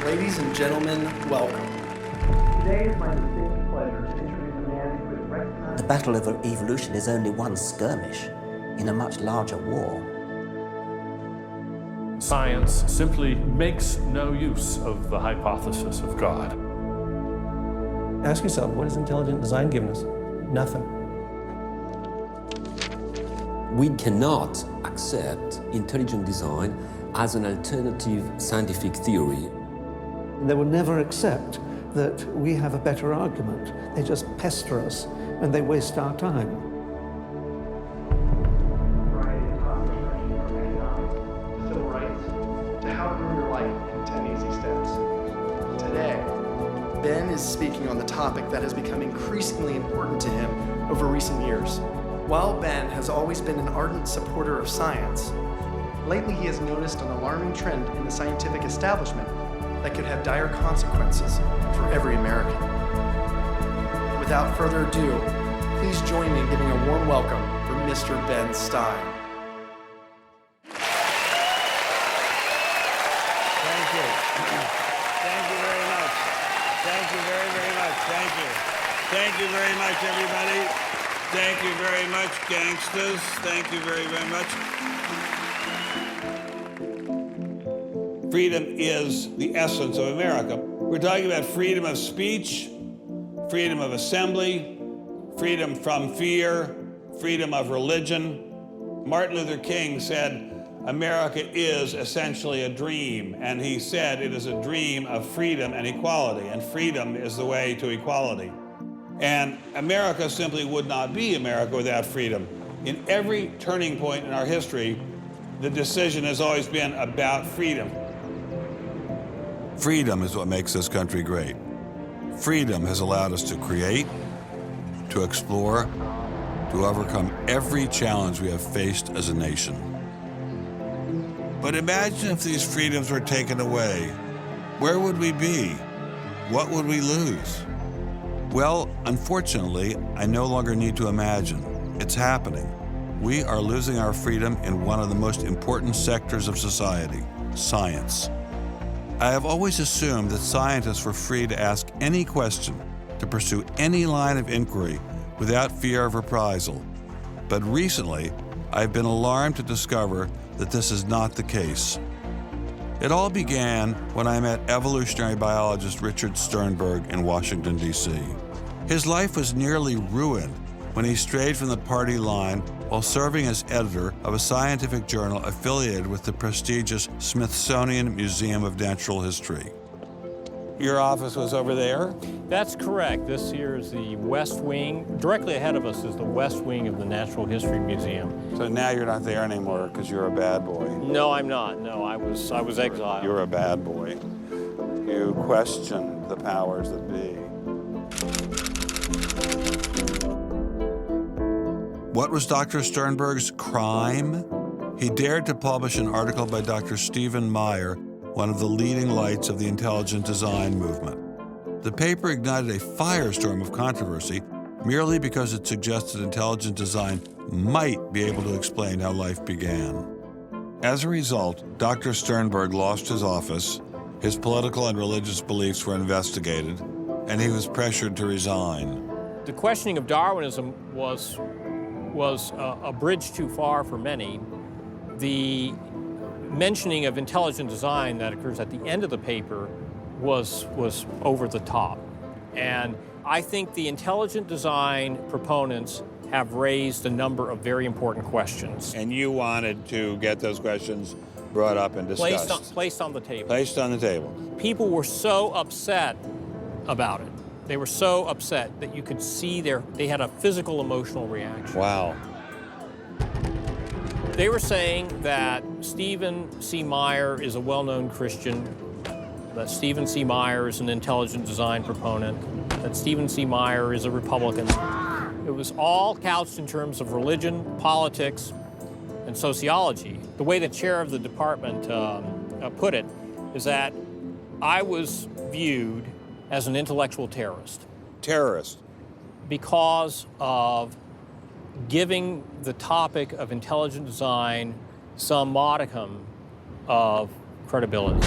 Ladies and gentlemen, welcome. Today is my distinct pleasure to introduce a man who is recognized. The battle of evolution is only one skirmish in a much larger war. Science simply makes no use of the hypothesis of God. Ask yourself, what has intelligent design given us? Nothing. We cannot accept intelligent design as an alternative scientific theory. They will never accept that we have a better argument. They just pester us and they waste our time. Civil rights, to how to ruin your life in 10 easy steps. Today, Ben is speaking on the topic that has become increasingly important to him over recent years. While Ben has always been an ardent supporter of science, lately he has noticed an alarming trend in the scientific establishment that could have dire consequences for every American. Without further ado, please join me in giving a warm welcome for Mr. Ben Stein. Thank you. Thank you very much. Thank you very, very much. Thank you. Thank you very much, everybody. Thank you very much, gangsters. Thank you very, very much. Freedom is the essence of America. We're talking about freedom of speech, freedom of assembly, freedom from fear, freedom of religion. Martin Luther King said, America is essentially a dream, and he said it is a dream of freedom and equality, and freedom is the way to equality. And America simply would not be America without freedom. In every turning point in our history, the decision has always been about freedom. Freedom is what makes this country great. Freedom has allowed us to create, to explore, to overcome every challenge we have faced as a nation. But imagine if these freedoms were taken away. Where would we be? What would we lose? Well, unfortunately, I no longer need to imagine. It's happening. We are losing our freedom in one of the most important sectors of society, science. I have always assumed that scientists were free to ask any question, to pursue any line of inquiry without fear of reprisal. But recently, I've been alarmed to discover that this is not the case. It all began when I met evolutionary biologist Richard Sternberg in Washington, D.C. His life was nearly ruined when he strayed from the party line while serving as editor of a scientific journal affiliated with the prestigious Smithsonian Museum of Natural History. Your office was over there? That's correct. This here is the West Wing. Directly ahead of us is the West Wing of the Natural History Museum. So now you're not there anymore because you're a bad boy. No, I'm not. No, I was exiled. You're a bad boy. You questioned the powers that be. What was Dr. Sternberg's crime? He dared to publish an article by Dr. Stephen Meyer, one of the leading lights of the intelligent design movement. The paper ignited a firestorm of controversy merely because it suggested intelligent design might be able to explain how life began. As a result, Dr. Sternberg lost his office, his political and religious beliefs were investigated, and he was pressured to resign. The questioning of Darwinism was a bridge too far for many. The mentioning of intelligent design that occurs at the end of the paper was over the top. And I think the intelligent design proponents have raised a number of very important questions. And you wanted to get those questions brought up and discussed. Placed on the table. Placed on the table. People were so upset about it. They were so upset that you could see they had a physical, emotional reaction. Wow. They were saying that Stephen C. Meyer is a well-known Christian, that Stephen C. Meyer is an intelligent design proponent, that Stephen C. Meyer is a Republican. It was all couched in terms of religion, politics, and sociology. The way the chair of the department put it is that I was viewed as an intellectual terrorist. Terrorist. Because of giving the topic of intelligent design some modicum of credibility.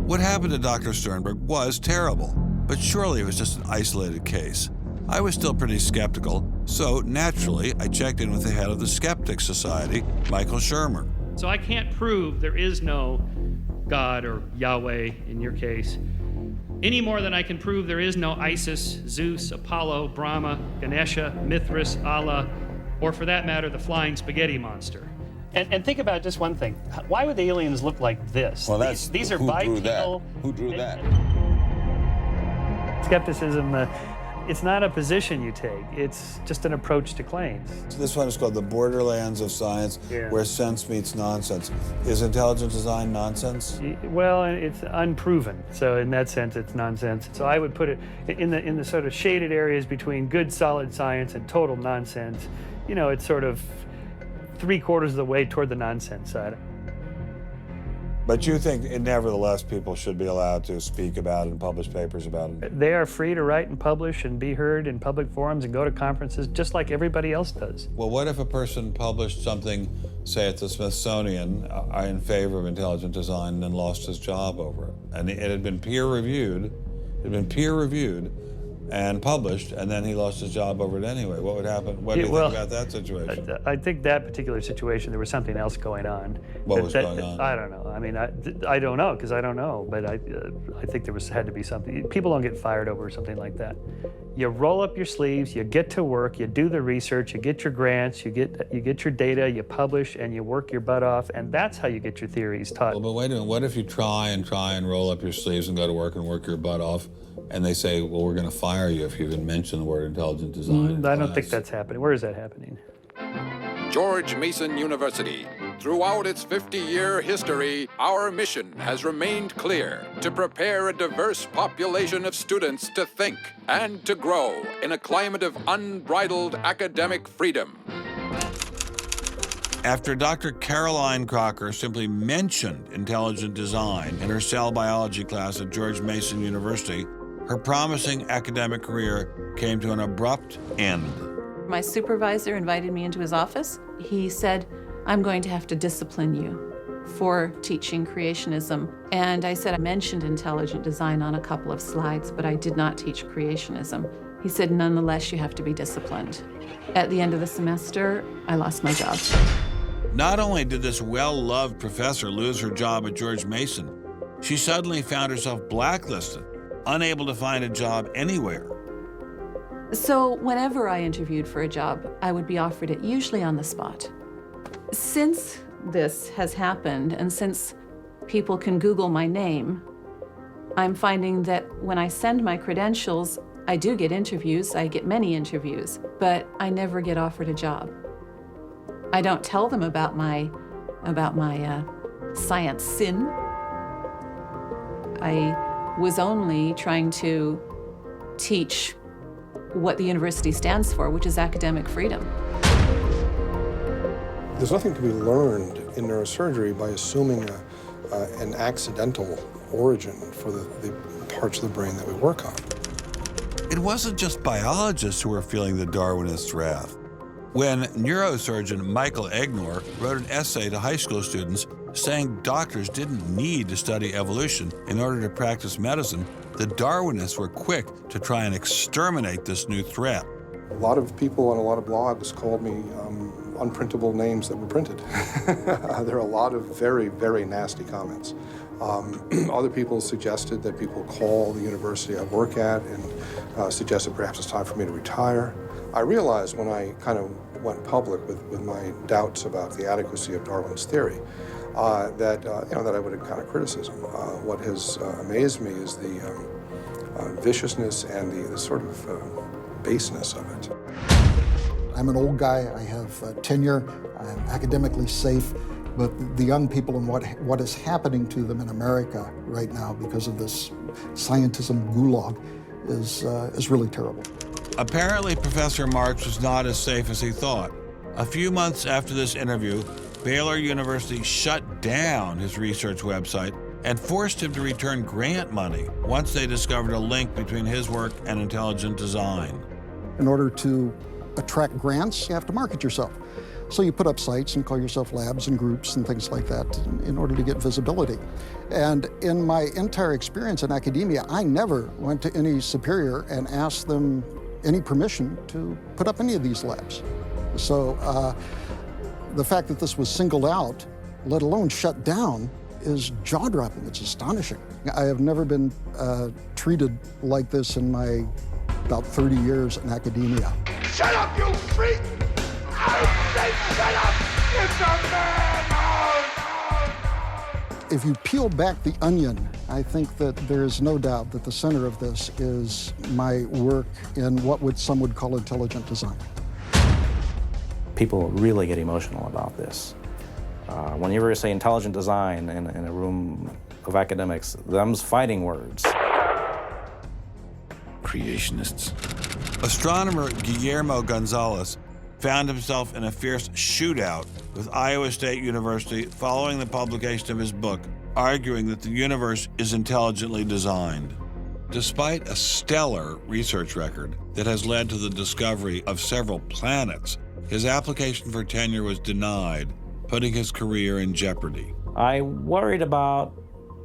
What happened to Dr. Sternberg was terrible, but surely it was just an isolated case. I was still pretty skeptical, so naturally I checked in with the head of the Skeptics Society, Michael Shermer. So I can't prove there is no God or Yahweh in your case, any more than I can prove there is no Isis, Zeus, Apollo, Brahma, Ganesha, Mithras, Allah, or for that matter, the flying spaghetti monster. And think about just one thing. Why would the aliens look like this? Well, these are who drew that? bipedal. Who drew that? Skepticism, it's not a position you take. It's just an approach to claims. This one is called the borderlands of science, where sense meets nonsense. Is intelligent design nonsense? Well, it's unproven. So in that sense, it's nonsense. So I would put it in the sort of shaded areas between good, solid science and total nonsense. You know, it's sort of 3/4 of the way toward the nonsense side. But you think, nevertheless, people should be allowed to speak about it and publish papers about it? They are free to write and publish and be heard in public forums and go to conferences just like everybody else does. Well, what if a person published something, say at the Smithsonian, in favor of intelligent design and then lost his job over it? And it had been peer-reviewed, and published, and then he lost his job over it anyway. What would happen? What do you think about that situation? I think that particular situation, there was something else going on. What was going on? I don't know. I mean, I don't know, because I don't know, but I think there had to be something. People don't get fired over something like that. You roll up your sleeves, you get to work, you do the research, you get your grants, you get your data, you publish, and you work your butt off, and that's how you get your theories taught. Well, but wait a minute, what if you try and roll up your sleeves and go to work and work your butt off, and they say, well, we're going to fire you if you even mention the word intelligent design? I don't think that's happening. Where is that happening? George Mason University. Throughout its 50-year history, our mission has remained clear: to prepare a diverse population of students to think and to grow in a climate of unbridled academic freedom. After Dr. Caroline Crocker simply mentioned intelligent design in her cell biology class at George Mason University, her promising academic career came to an abrupt end. My supervisor invited me into his office. He said, "I'm going to have to discipline you for teaching creationism." And I said, I mentioned intelligent design on a couple of slides, but I did not teach creationism. He said, "Nonetheless, you have to be disciplined." At the end of the semester, I lost my job. Not only did this well-loved professor lose her job at George Mason, she suddenly found herself blacklisted, unable to find a job anywhere. So whenever I interviewed for a job, I would be offered it, usually on the spot. Since this has happened, and since people can Google my name, I'm finding that when I send my credentials, I do get interviews, I get many interviews, but I never get offered a job. I don't tell them about my science sin. I was only trying to teach what the university stands for, which is academic freedom. There's nothing to be learned in neurosurgery by assuming an accidental origin for the parts of the brain that we work on. It wasn't just biologists who were feeling the Darwinist wrath. When neurosurgeon Michael Egnor wrote an essay to high school students saying doctors didn't need to study evolution in order to practice medicine, the Darwinists were quick to try and exterminate this new threat. A lot of people on a lot of blogs called me unprintable names that were printed. There are a lot of very, very nasty comments. Other people suggested that people call the university I work at and suggested perhaps it's time for me to retire. I realized when I kind of went public with my doubts about the adequacy of Darwin's theory that I would encounter criticism. What has amazed me is the viciousness and the sort of baseness of it. I'm an old guy, I have tenure, I'm academically safe, but the young people and what is happening to them in America right now because of this scientism gulag is really terrible. Apparently, Professor Marks was not as safe as he thought. A few months after this interview, Baylor University shut down his research website and forced him to return grant money once they discovered a link between his work and intelligent design. In order to attract grants, you have to market yourself. So you put up sites and call yourself labs and groups and things like that in order to get visibility. And in my entire experience in academia, I never went to any superior and asked them any permission to put up any of these labs. So the fact that this was singled out, let alone shut down, is jaw-dropping. It's astonishing. I have never been treated like this in my about 30 years in academia. Shut up, you freak! I say shut up! It's a madhouse! If you peel back the onion, I think that there is no doubt that the center of this is my work in what some would call intelligent design. People really get emotional about this. Whenever you say intelligent design in a room of academics, them's fighting words. Creationists. Astronomer Guillermo Gonzalez found himself in a fierce shootout with Iowa State University following the publication of his book, arguing that the universe is intelligently designed. Despite a stellar research record that has led to the discovery of several planets, his application for tenure was denied, putting his career in jeopardy. I worried about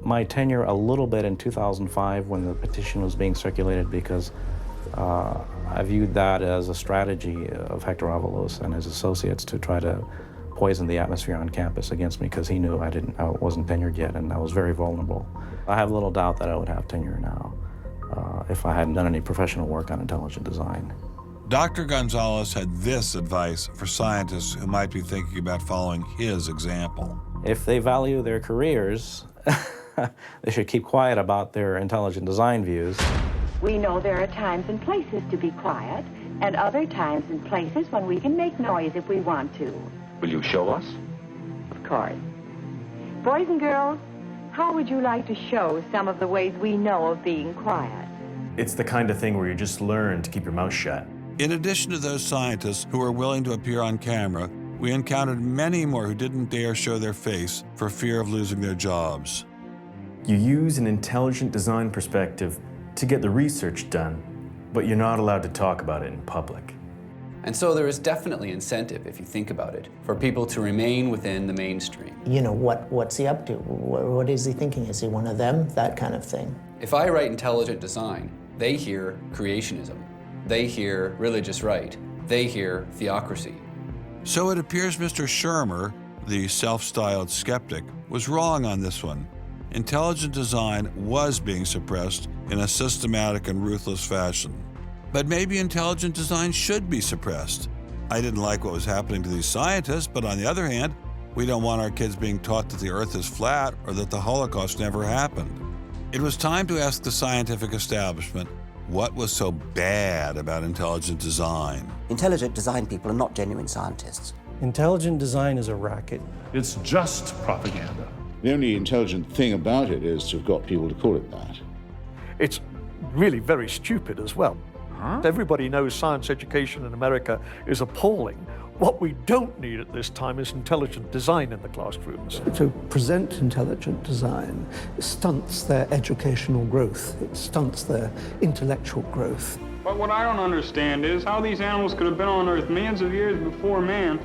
my tenure a little bit in 2005 when the petition was being circulated because I viewed that as a strategy of Hector Avalos and his associates to try to poison the atmosphere on campus against me because he knew I wasn't tenured yet and I was very vulnerable. I have little doubt that I would have tenure now if I hadn't done any professional work on intelligent design. Dr. Gonzalez had this advice for scientists who might be thinking about following his example. If they value their careers, they should keep quiet about their intelligent design views. We know there are times and places to be quiet, and other times and places when we can make noise if we want to. Will you show us? Of course. Boys and girls, how would you like to show some of the ways we know of being quiet? It's the kind of thing where you just learn to keep your mouth shut. In addition to those scientists who were willing to appear on camera, we encountered many more who didn't dare show their face for fear of losing their jobs. You use an intelligent design perspective to get the research done, but you're not allowed to talk about it in public. And so there is definitely incentive, if you think about it, for people to remain within the mainstream. You know, what's he up to? What is he thinking? Is he one of them? That kind of thing. If I write intelligent design, they hear creationism. They hear religious right. They hear theocracy. So it appears Mr. Shermer, the self-styled skeptic, was wrong on this one. Intelligent design was being suppressed in a systematic and ruthless fashion. But maybe intelligent design should be suppressed. I didn't like what was happening to these scientists, but on the other hand, we don't want our kids being taught that the Earth is flat or that the Holocaust never happened. It was time to ask the scientific establishment what was so bad about intelligent design. Intelligent design people are not genuine scientists. Intelligent design is a racket. It's just propaganda. The only intelligent thing about it is to have got people to call it that. It's really very stupid as well. Everybody knows science education in America is appalling. What we don't need at this time is intelligent design in the classrooms. To present intelligent design stunts their educational growth. It stunts their intellectual growth. But what I don't understand is how these animals could have been on Earth millions of years before man.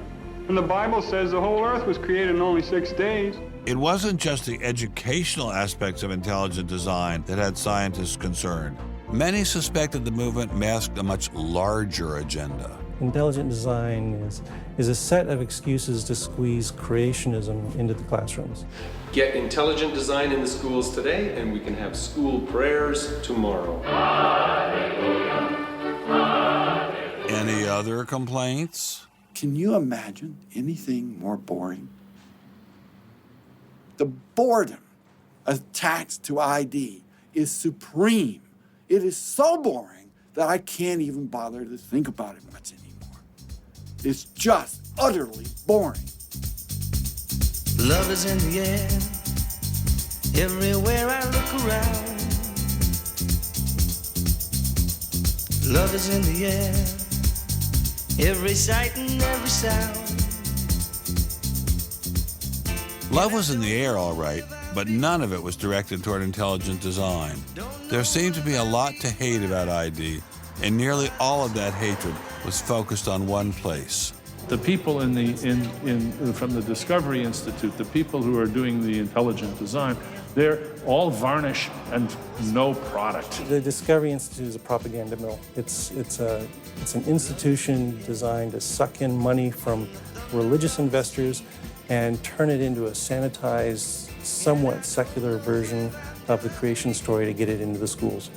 And the Bible says the whole Earth was created in only 6 days. It wasn't just the educational aspects of intelligent design that had scientists concerned. Many suspected the movement masked a much larger agenda. Intelligent design is a set of excuses to squeeze creationism into the classrooms. Get intelligent design in the schools today, and we can have school prayers tomorrow. Any other complaints? Can you imagine anything more boring? The boredom attached to ID is supreme. It is so boring that I can't even bother to think about it much anymore. It's just utterly boring. Love is in the air, everywhere I look around. Love is in the air, every sight and every sound. Love was in the air, all right, but none of it was directed toward intelligent design. There seemed to be a lot to hate about ID, and nearly all of that hatred was focused on one place. The people from the Discovery Institute, the people who are doing the intelligent design, they're all varnish and no product. The Discovery Institute is a propaganda mill. It's an institution designed to suck in money from religious investors and turn it into a sanitized, somewhat secular version of the creation story to get it into the schools.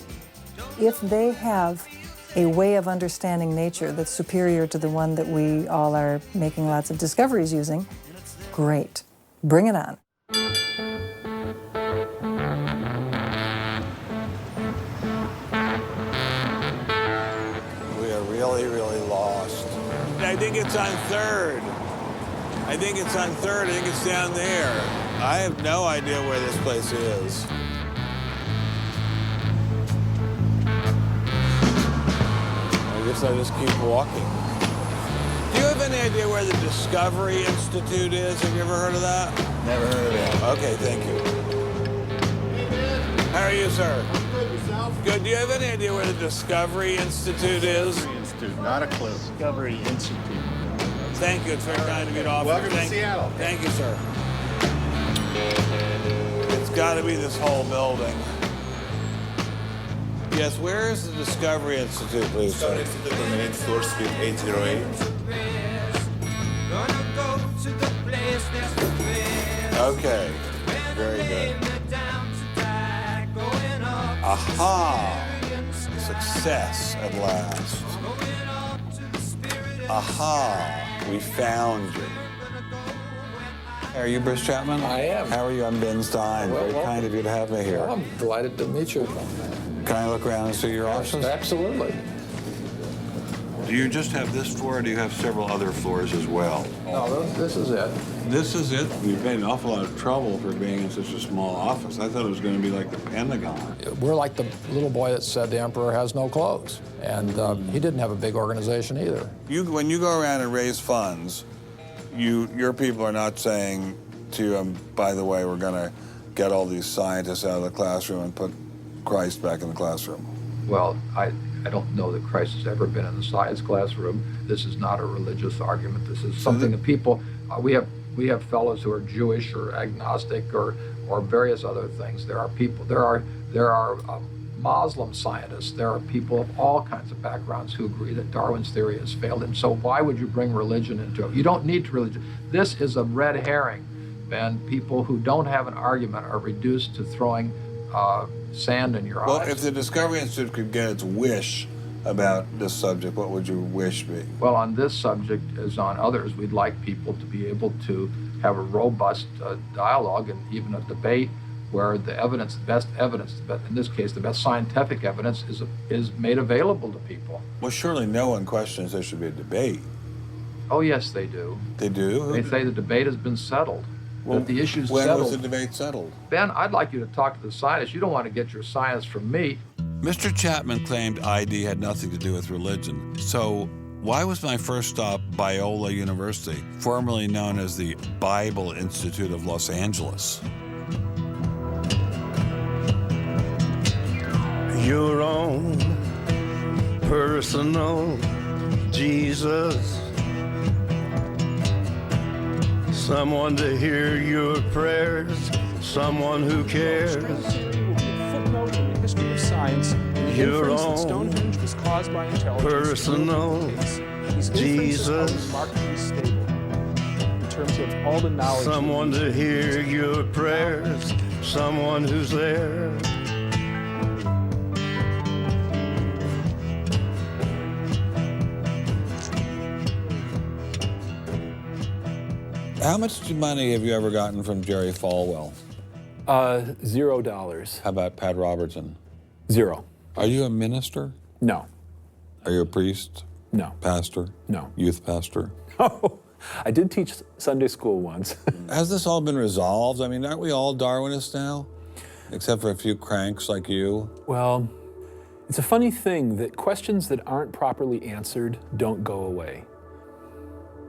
If they have a way of understanding nature that's superior to the one that we all are making lots of discoveries using, great. Bring it on. We are really, really lost. I think it's on 3rd. I think it's on 3rd. I think it's down there. I have no idea where this place is. I guess I just keep walking. Do you have any idea where the Discovery Institute is? Have you ever heard of that? Never heard of it. Okay, thank you. How are you, sir? I'm good. Yourself? Good. Do you have any idea where the Discovery Institute is? Discovery Institute, not a clue. Discovery Institute. Thank you. It's very kind of you to offer. Welcome to Seattle. Thank you, sir. It's got to be this whole building. Yes, where is the Discovery Institute, please? Discovery Institute on the 8th floor, suite 808. Okay, very good. Aha! Success at last. Aha! We found you. Are you Bruce Chapman? I am. How are you? I'm Ben Stein. Well, Very kind of you to have me here. Well, I'm delighted to meet you. Can I look around and see your office? Absolutely. Do you just have this floor, or do you have several other floors as well? No, this is it. This is it? You've made an awful lot of trouble for being in such a small office. I thought it was going to be like the Pentagon. We're like the little boy that said the emperor has no clothes. And he didn't have a big organization either. When you go around and raise funds, your people are not saying to you, by the way, we're going to get all these scientists out of the classroom and put Christ back in the classroom. Well, I don't know that Christ has ever been in the science classroom. This is not a religious argument. This is something that people, we have fellows who are Jewish or agnostic or various other things. There are people, there are Muslim scientists. There are people of all kinds of backgrounds who agree that Darwin's theory has failed. And so why would you bring religion into it? You don't need religion. This is a red herring, Ben. People who don't have an argument are reduced to throwing sand in your eyes. Well, if the Discovery Institute could get its wish about this subject, what would your wish be? Well, on this subject, as on others, we'd like people to be able to have a robust dialogue and even a debate where the evidence, the best evidence, but in this case, the best scientific evidence is made available to people. Well, surely no one questions there should be a debate. Oh, yes, they do. They do? They say the debate has been settled. Well, that the issue's when settled. was the debate settled? Ben, I'd like you to talk to the scientists. You don't want to get your science from me. Mr. Chapman claimed ID had nothing to do with religion. So why was my first stop Biola University, formerly known as the Bible Institute of Los Angeles? Your own personal Jesus. Someone to hear your prayers, someone who cares. Footnote in the history of science, the Your inference that own Stonehenge was caused by intelligence. personal These Jesus. inferences are remarkably stable in terms of all the knowledge. Someone to hear your prayers, someone who's there. How much money have you ever gotten from Jerry Falwell? $0. How about Pat Robertson? 0. Are you a minister? No. Are you a priest? No. Pastor? No. Youth pastor? Oh, I did teach Sunday school once. Has this all been resolved? I mean, aren't we all Darwinists now? Except for a few cranks like you? Well, it's a funny thing that questions that aren't properly answered don't go away.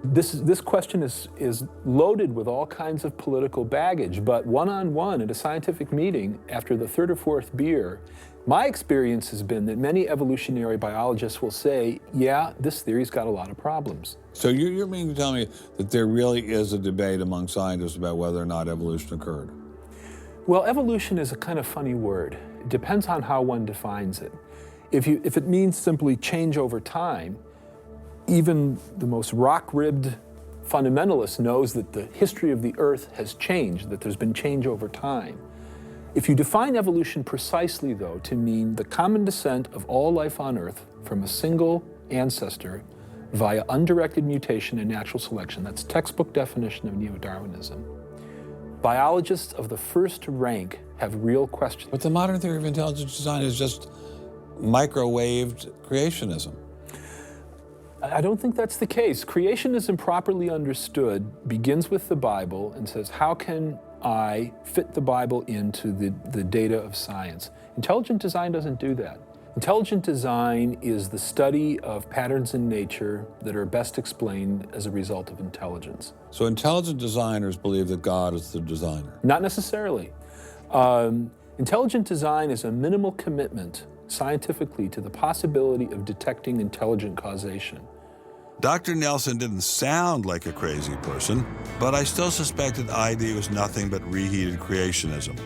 This question is loaded with all kinds of political baggage, but one-on-one at a scientific meeting after the third or fourth beer, my experience has been that many evolutionary biologists will say, yeah, this theory's got a lot of problems. So you mean to tell me that there really is a debate among scientists about whether or not evolution occurred? Well, evolution is a kind of funny word. It depends on how one defines it. If it means simply change over time, even the most rock-ribbed fundamentalist knows that the history of the Earth has changed, that there's been change over time. If you define evolution precisely, though, to mean the common descent of all life on Earth from a single ancestor via undirected mutation and natural selection, that's textbook definition of neo-Darwinism. Biologists of the first rank have real questions. But the modern theory of intelligent design is just microwaved creationism. I don't think that's the case. Creationism, properly understood, begins with the Bible and says, how can I fit the Bible into the data of science? Intelligent design doesn't do that. Intelligent design is the study of patterns in nature that are best explained as a result of intelligence. So intelligent designers believe that God is the designer? Not necessarily. Intelligent design is a minimal commitment scientifically to the possibility of detecting intelligent causation. Dr. Nelson didn't sound like a crazy person, but I still suspected ID was nothing but reheated creationism.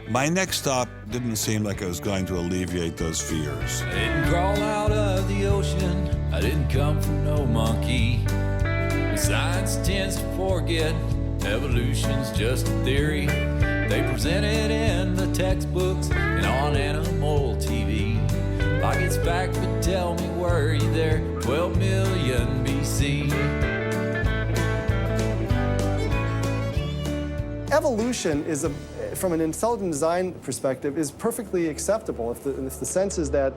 My next stop didn't seem like it was going to alleviate those fears. I didn't crawl out of the ocean, I didn't come from no monkey. But science tends to forget evolution's just a theory. They present it in the textbooks and on animal TV. Like it's fact, but tell me, were you there 12 million BC? Evolution is from an intelligent design perspective, is perfectly acceptable if the sense is that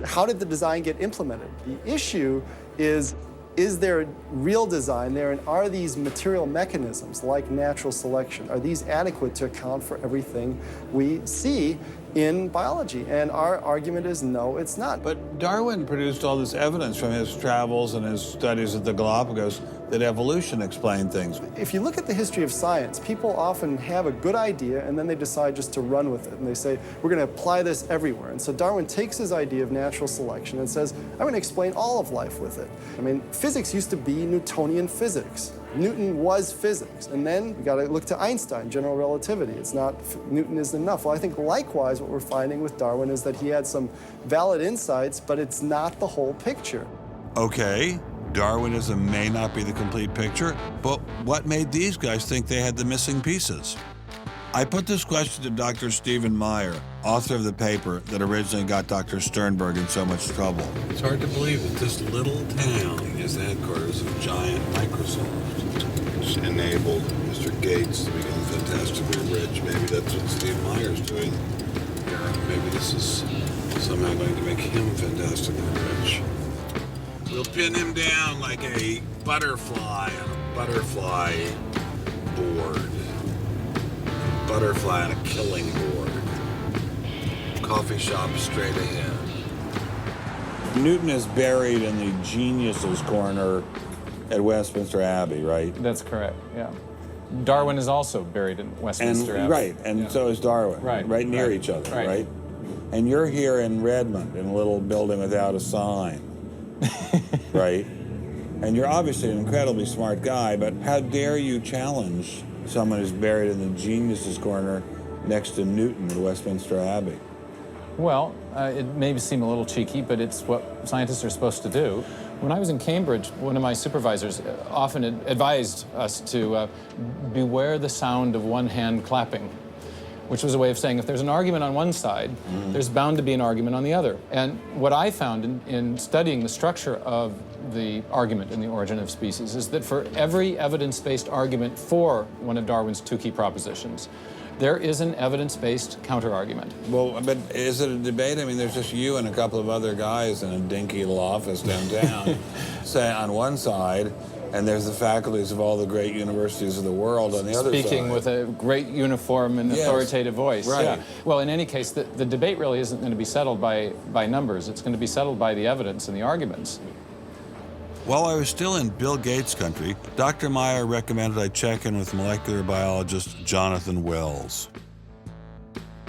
how did the design get implemented? The issue is there real design there, and are these material mechanisms like natural selection, are these adequate to account for everything we see in biology? And our argument is no, it's not. But Darwin produced all this evidence from his travels and his studies at the Galapagos that evolution explained things. If you look at the history of science, people often have a good idea and then they decide just to run with it. And they say, we're going to apply this everywhere. And so Darwin takes his idea of natural selection and says, I'm going to explain all of life with it. I mean, physics used to be Newtonian physics. Newton was physics. And then we got to look to Einstein, general relativity. It's not, Newton isn't enough. Well, I think likewise what we're finding with Darwin is that he had some valid insights, but it's not the whole picture. Okay, Darwinism may not be the complete picture, but what made these guys think they had the missing pieces? I put this question to Dr. Stephen Meyer, author of the paper that originally got Dr. Sternberg in so much trouble. It's hard to believe that this little town is the headquarters of giant Microsoft, which enabled Mr. Gates to begin to fantastically rich. Maybe that's what Steve Meyer's doing here. Maybe this is somehow going to make him fantastically rich. We'll pin him down like a butterfly on a butterfly board. Butterfly on a killing board. Coffee shop straight ahead. Newton is buried in the geniuses corner at Westminster Abbey, right? That's correct, yeah. Darwin is also buried in Westminster Abbey. Right, and so is Darwin. Right Near each other, right? And you're here in Redmond in a little building without a sign, right? And you're obviously an incredibly smart guy, but how dare you challenge someone who's buried in the geniuses corner next to Newton at Westminster Abbey? Well, it may seem a little cheeky, but it's what scientists are supposed to do. When I was in Cambridge, one of my supervisors often advised us to beware the sound of one hand clapping, which was a way of saying if there's an argument on one side, there's bound to be an argument on the other. And what I found in studying the structure of the argument in The Origin of Species is that for every evidence-based argument for one of Darwin's two key propositions, there is an evidence-based counter-argument. Well, but is it a debate? I mean, there's just you and a couple of other guys in a dinky little office downtown, say on one side, and there's the faculties of all the great universities of the world on the other side. Speaking with a great uniform and authoritative voice. Right. Yeah. Well, in any case, the debate really isn't going to be settled by numbers. It's going to be settled by the evidence and the arguments. While I was still in Bill Gates country, Dr. Meyer recommended I check in with molecular biologist Jonathan Wells.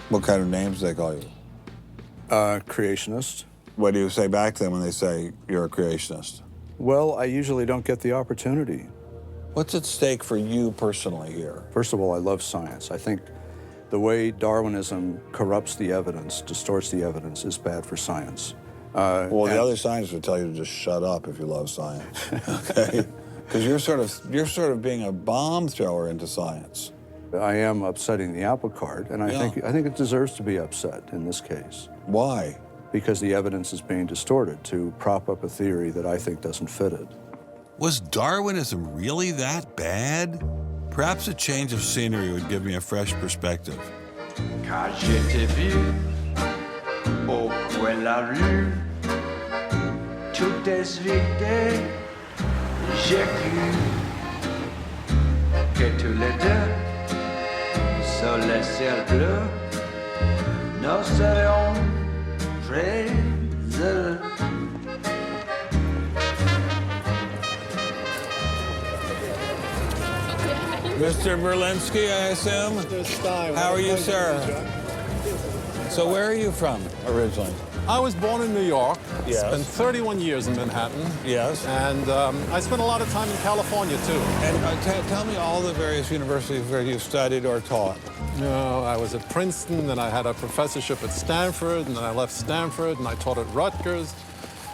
What kind of names do they call you? Creationist. What do you say back to them when they say you're a creationist? Well, I usually don't get the opportunity. What's at stake for you personally here? First of all, I love science. I think the way Darwinism corrupts the evidence, distorts the evidence, is bad for science. Well, the other scientists would tell you to just shut up if you love science, okay? Because you're sort of being a bomb thrower into science. I am upsetting the apple cart, and I think it deserves to be upset in this case. Why? Because the evidence is being distorted to prop up a theory that I think doesn't fit it. Was Darwinism really that bad? Perhaps a change of scenery would give me a fresh perspective. Quand je t'ai vu au coin de la rue, tout est vide, j'ai cru que tous les deux, sous le ciel bleu, nous serions très heureux. Mr. Berlinski, I assume? Mr. Stein. How are you, sir? So where are you from originally? I was born in New York. Yes. Spent 31 years in Manhattan. Yes. And I spent a lot of time in California, too. And tell me all the various universities where you studied or taught. No, I was at Princeton, then I had a professorship at Stanford, and then I left Stanford, and I taught at Rutgers.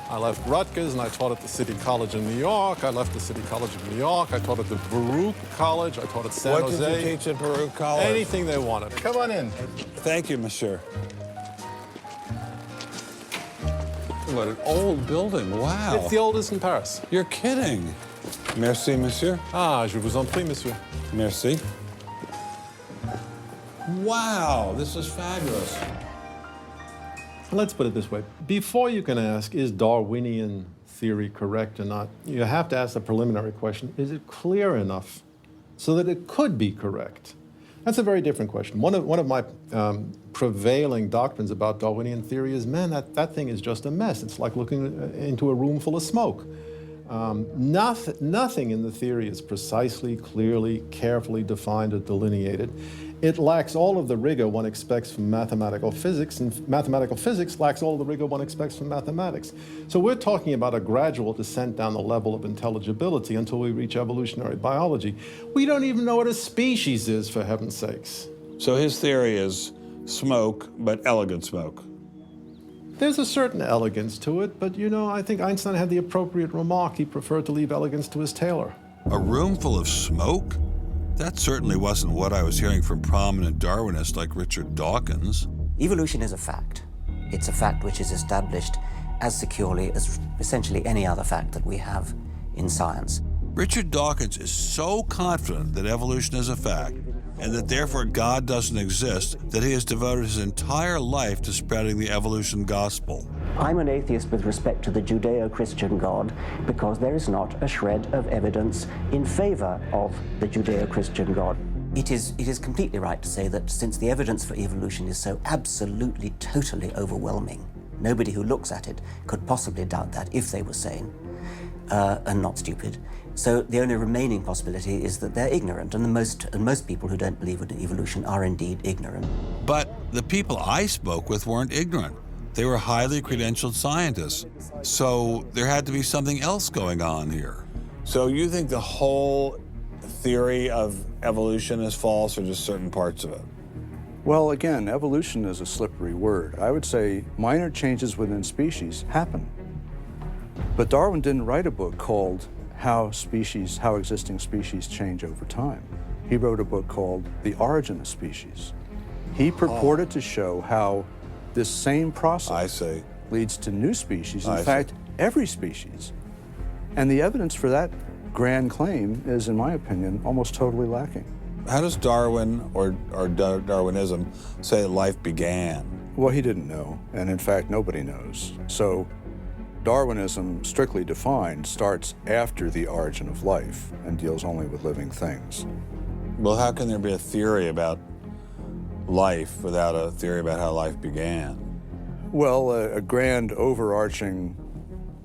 I left Rutgers, and I taught at the City College in New York. I left the City College of New York. I taught at the Baruch College. I taught at San Jose. What did you teach at Baruch College? Anything they wanted. Come on in. Thank you, monsieur. What an old building, wow. It's the oldest in Paris. You're kidding. Merci, monsieur. Ah, je vous en prie, monsieur. Merci. Wow, this is fabulous. Let's put it this way. Before you can ask, is Darwinian theory correct or not, you have to ask the preliminary question, is it clear enough so that it could be correct? That's a very different question. One of my prevailing doctrines about Darwinian theory is, man, that thing is just a mess. It's like looking into a room full of smoke. Nothing in the theory is precisely, clearly, carefully defined or delineated. It lacks all of the rigor one expects from mathematical physics, and mathematical physics lacks all of the rigor one expects from mathematics. So we're talking about a gradual descent down the level of intelligibility until we reach evolutionary biology. We don't even know what a species is, for heaven's sakes. So his theory is smoke, but elegant smoke. There's a certain elegance to it, but you know, I think Einstein had the appropriate remark. He preferred to leave elegance to his tailor. A room full of smoke? That certainly wasn't what I was hearing from prominent Darwinists like Richard Dawkins. Evolution is a fact. It's a fact which is established as securely as essentially any other fact that we have in science. Richard Dawkins is so confident that evolution is a fact and that therefore God doesn't exist, that he has devoted his entire life to spreading the evolution gospel. I'm an atheist with respect to the Judeo-Christian God because there is not a shred of evidence in favor of the Judeo-Christian God. It is completely right to say that since the evidence for evolution is so absolutely, totally overwhelming, nobody who looks at it could possibly doubt that if they were sane and not stupid. So the only remaining possibility is that they're ignorant, and most people who don't believe in evolution are indeed ignorant. But the people I spoke with weren't ignorant. They were highly credentialed scientists. So there had to be something else going on here. So you think the whole theory of evolution is false, or just certain parts of it? Well, again, evolution is a slippery word. I would say minor changes within species happen. But Darwin didn't write a book called How Existing Species Change Over Time. He wrote a book called The Origin of Species. He purported to show how this same process leads to new species, in fact, every species. And the evidence for that grand claim is, in my opinion, almost totally lacking. How does Darwin or Darwinism say life began? Well, he didn't know, and in fact, nobody knows. So Darwinism, strictly defined, starts after the origin of life and deals only with living things. Well, how can there be a theory about life without a theory about how life began? Well, a grand overarching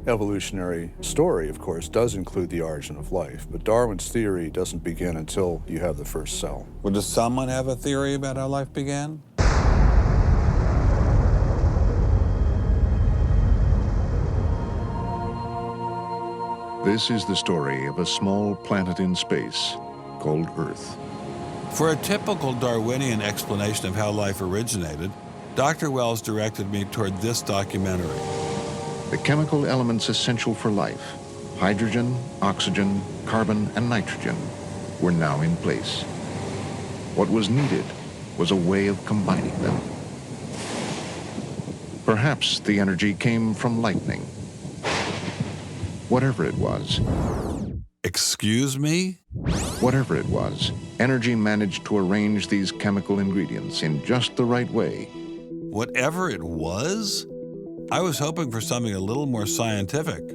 evolutionary story, of course, does include the origin of life, but Darwin's theory doesn't begin until you have the first cell. Well, does someone have a theory about how life began? This is the story of a small planet in space called Earth. For a typical Darwinian explanation of how life originated, Dr. Wells directed me toward this documentary. The chemical elements essential for life, hydrogen, oxygen, carbon, and nitrogen, were now in place. What was needed was a way of combining them. Perhaps the energy came from lightning. Whatever it was. Excuse me? Whatever it was, energy managed to arrange these chemical ingredients in just the right way. Whatever it was? I was hoping for something a little more scientific.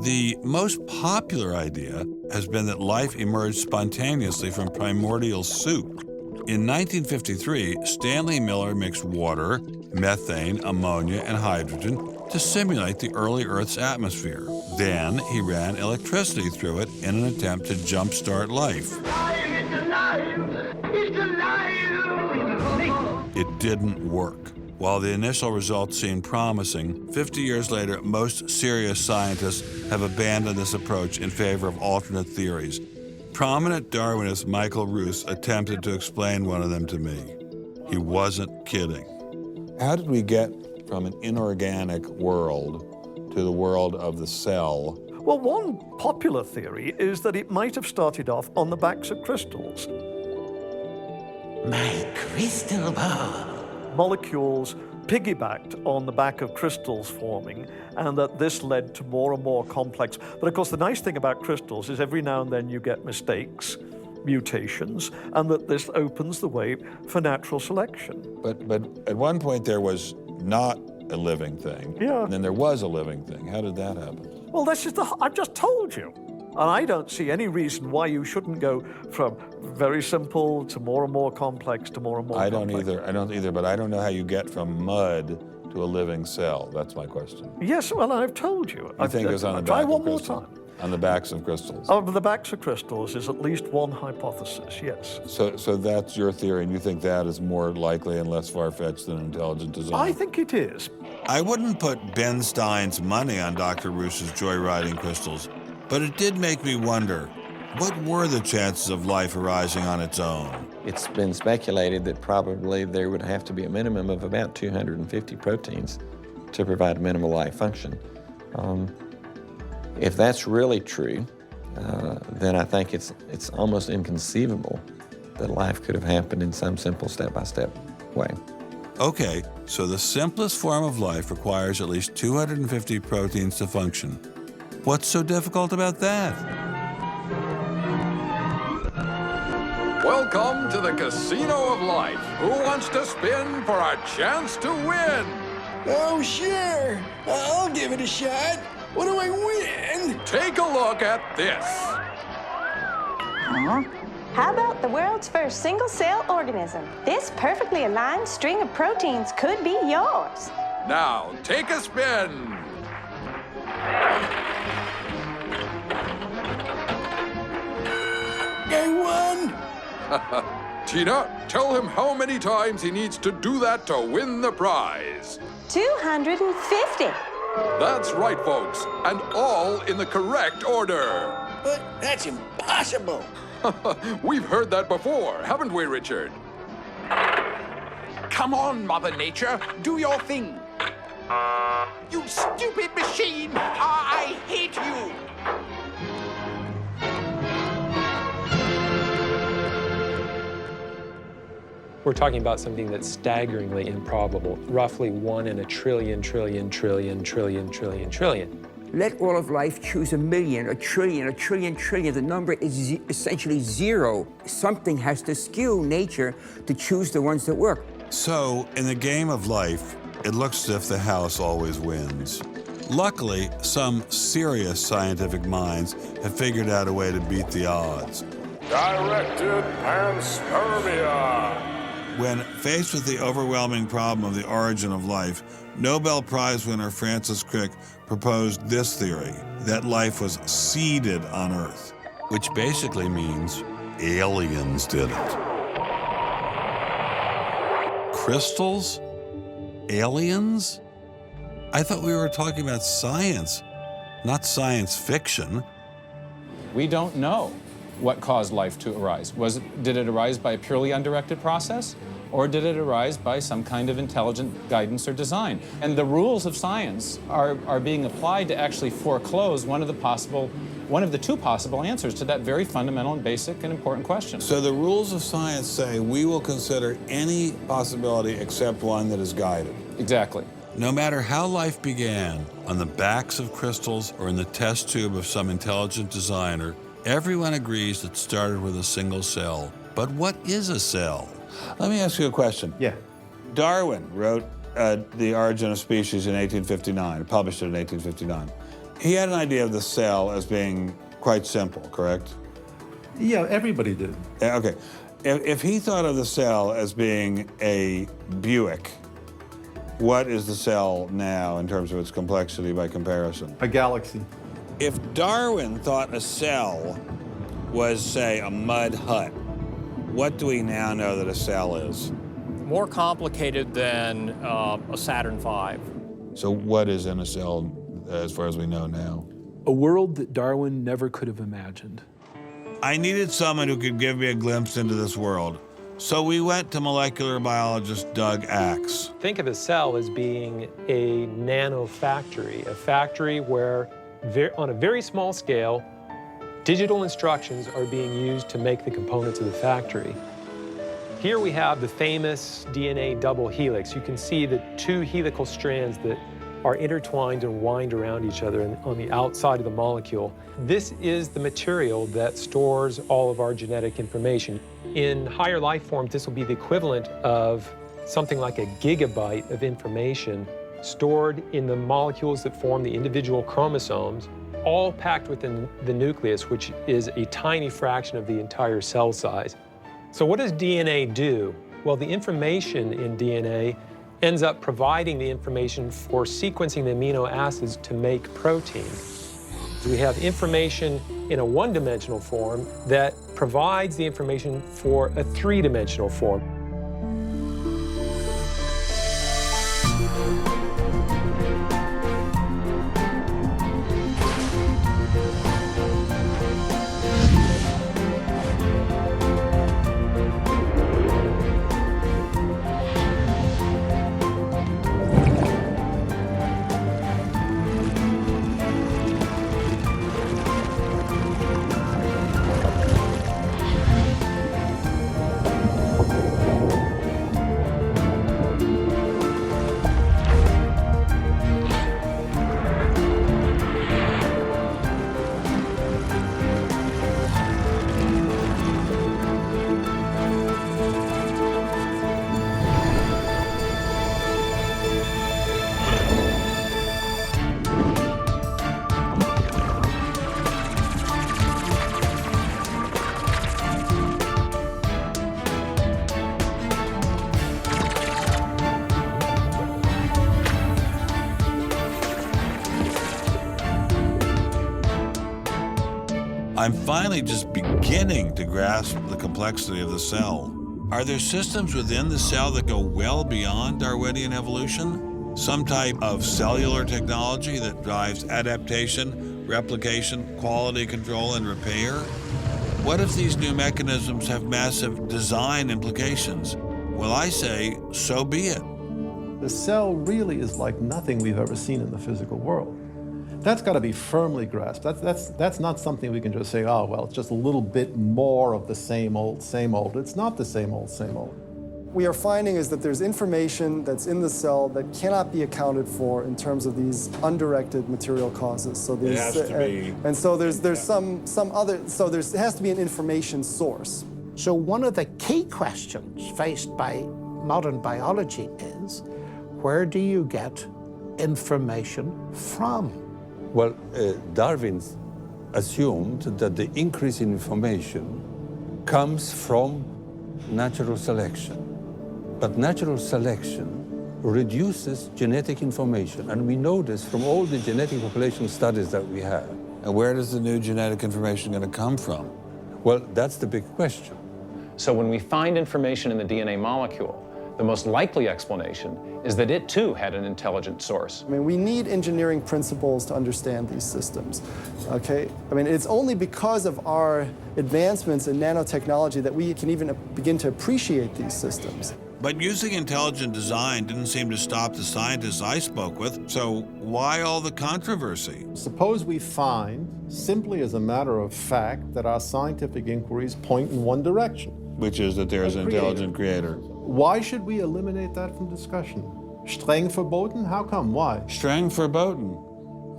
The most popular idea has been that life emerged spontaneously from primordial soup. In 1953, Stanley Miller mixed water, methane, ammonia, and hydrogen to simulate the early Earth's atmosphere. Then he ran electricity through it in an attempt to jumpstart life. It's alive! It's alive! It didn't work. While the initial results seemed promising, 50 years later, most serious scientists have abandoned this approach in favor of alternate theories. Prominent Darwinist Michael Roos attempted to explain one of them to me. He wasn't kidding. How did we get from an inorganic world to the world of the cell? Well, one popular theory is that it might have started off on the backs of crystals. My crystal ball. Molecules piggybacked on the back of crystals forming, and that this led to more and more complex. But of course, the nice thing about crystals is every now and then you get mistakes, mutations, and that this opens the way for natural selection. But at one point there was not a living thing, and then there was a living thing. How did that happen? Well, that's just I've just told you. And I don't see any reason why you shouldn't go from very simple to more and more complex to more and more complex. I don't either, but I don't know how you get from mud to a living cell. That's my question. Yes, well, I've told you. I think it was on the back of crystals. On the backs of crystals. On the backs of crystals is at least one hypothesis, yes. So that's your theory, and you think that is more likely and less far-fetched than intelligent design? I think it is. I wouldn't put Ben Stein's money on Dr. Roos's joyriding crystals, but it did make me wonder, what were the chances of life arising on its own? It's been speculated that probably there would have to be a minimum of about 250 proteins to provide a minimal life function. If that's really true, then I think it's almost inconceivable that life could have happened in some simple step-by-step way. Okay, so the simplest form of life requires at least 250 proteins to function. What's so difficult about that? Welcome to the Casino of Life. Who wants to spin for a chance to win? Oh, sure. I'll give it a shot. What do I win? Take a look at this. Huh? How about the world's first single-cell organism? This perfectly aligned string of proteins could be yours. Now, take a spin. I won! Tina, tell him how many times he needs to do that to win the prize. 250. That's right, folks, and all in the correct order. But that's impossible. We've heard that before, haven't we, Richard? Come on, Mother Nature, do your thing. You stupid machine! I hate you! We're talking about something that's staggeringly improbable, roughly 1 in a trillion. Let all of life choose a million, a trillion. The number is essentially zero. Something has to skew nature to choose the ones that work. So, in the game of life, it looks as if the house always wins. Luckily, some serious scientific minds have figured out a way to beat the odds. Directed panspermia. When faced with the overwhelming problem of the origin of life, Nobel Prize winner Francis Crick proposed this theory, that life was seeded on Earth, which basically means aliens did it. Crystals? Aliens? I thought we were talking about science, not science fiction. We don't know what caused life to arise. Did it arise by a purely undirected process? Or did it arise by some kind of intelligent guidance or design? And the rules of science are being applied to actually foreclose one of the two possible answers to that very fundamental and basic and important question. So the rules of science say we will consider any possibility except one that is guided. Exactly. No matter how life began, on the backs of crystals or in the test tube of some intelligent designer, everyone agrees it started with a single cell. But what is a cell? Let me ask you a question. Yeah. Darwin wrote The Origin of Species in 1859, published it in 1859. He had an idea of the cell as being quite simple, correct? Yeah, everybody did. Okay. If he thought of the cell as being a Buick, what is the cell now in terms of its complexity by comparison? A galaxy. If Darwin thought a cell was, say, a mud hut, what do we now know that a cell is? More complicated than a Saturn V. So what is in a cell as far as we know now? A world that Darwin never could have imagined. I needed someone who could give me a glimpse into this world. So we went to molecular biologist Doug Axe. Think of a cell as being a nanofactory, a factory where on a very small scale, digital instructions are being used to make the components of the factory. Here we have the famous DNA double helix. You can see the two helical strands that are intertwined and wind around each other on the outside of the molecule. This is the material that stores all of our genetic information. In higher life forms, this will be the equivalent of something like a gigabyte of information stored in the molecules that form the individual chromosomes, all packed within the nucleus, which is a tiny fraction of the entire cell size. So what does DNA do? Well, the information in DNA ends up providing the information for sequencing the amino acids to make protein. We have information in a one-dimensional form that provides the information for a three-dimensional form. I'm finally just beginning to grasp the complexity of the cell. Are there systems within the cell that go well beyond Darwinian evolution? Some type of cellular technology that drives adaptation, replication, quality control, and repair? What if these new mechanisms have massive design implications? Well, I say, so be it. The cell really is like nothing we've ever seen in the physical world. That's got to be firmly grasped. That's not something we can just say, oh, well, it's just a little bit more of the same old, same old. It's not the same old, same old. We are finding is that there's information that's in the cell that cannot be accounted for in terms of these undirected material causes. So there's, it has to be. And so there's some other, so it has to be an information source. So one of the key questions faced by modern biology is, where do you get information from? Well, Darwin assumed that the increase in information comes from natural selection. But natural selection reduces genetic information, and we know this from all the genetic population studies that we have. And where does the new genetic information going to come from? Well, that's the big question. So when we find information in the DNA molecule, the most likely explanation is that it too had an intelligent source. I mean, we need engineering principles to understand these systems, okay? I mean, it's only because of our advancements in nanotechnology that we can even begin to appreciate these systems. But using intelligent design didn't seem to stop the scientists I spoke with, so why all the controversy? Suppose we find, simply as a matter of fact, that our scientific inquiries point in one direction. Which is that there is an intelligent creator. Why should we eliminate that from discussion? Streng verboten? How come? Why? Streng verboten.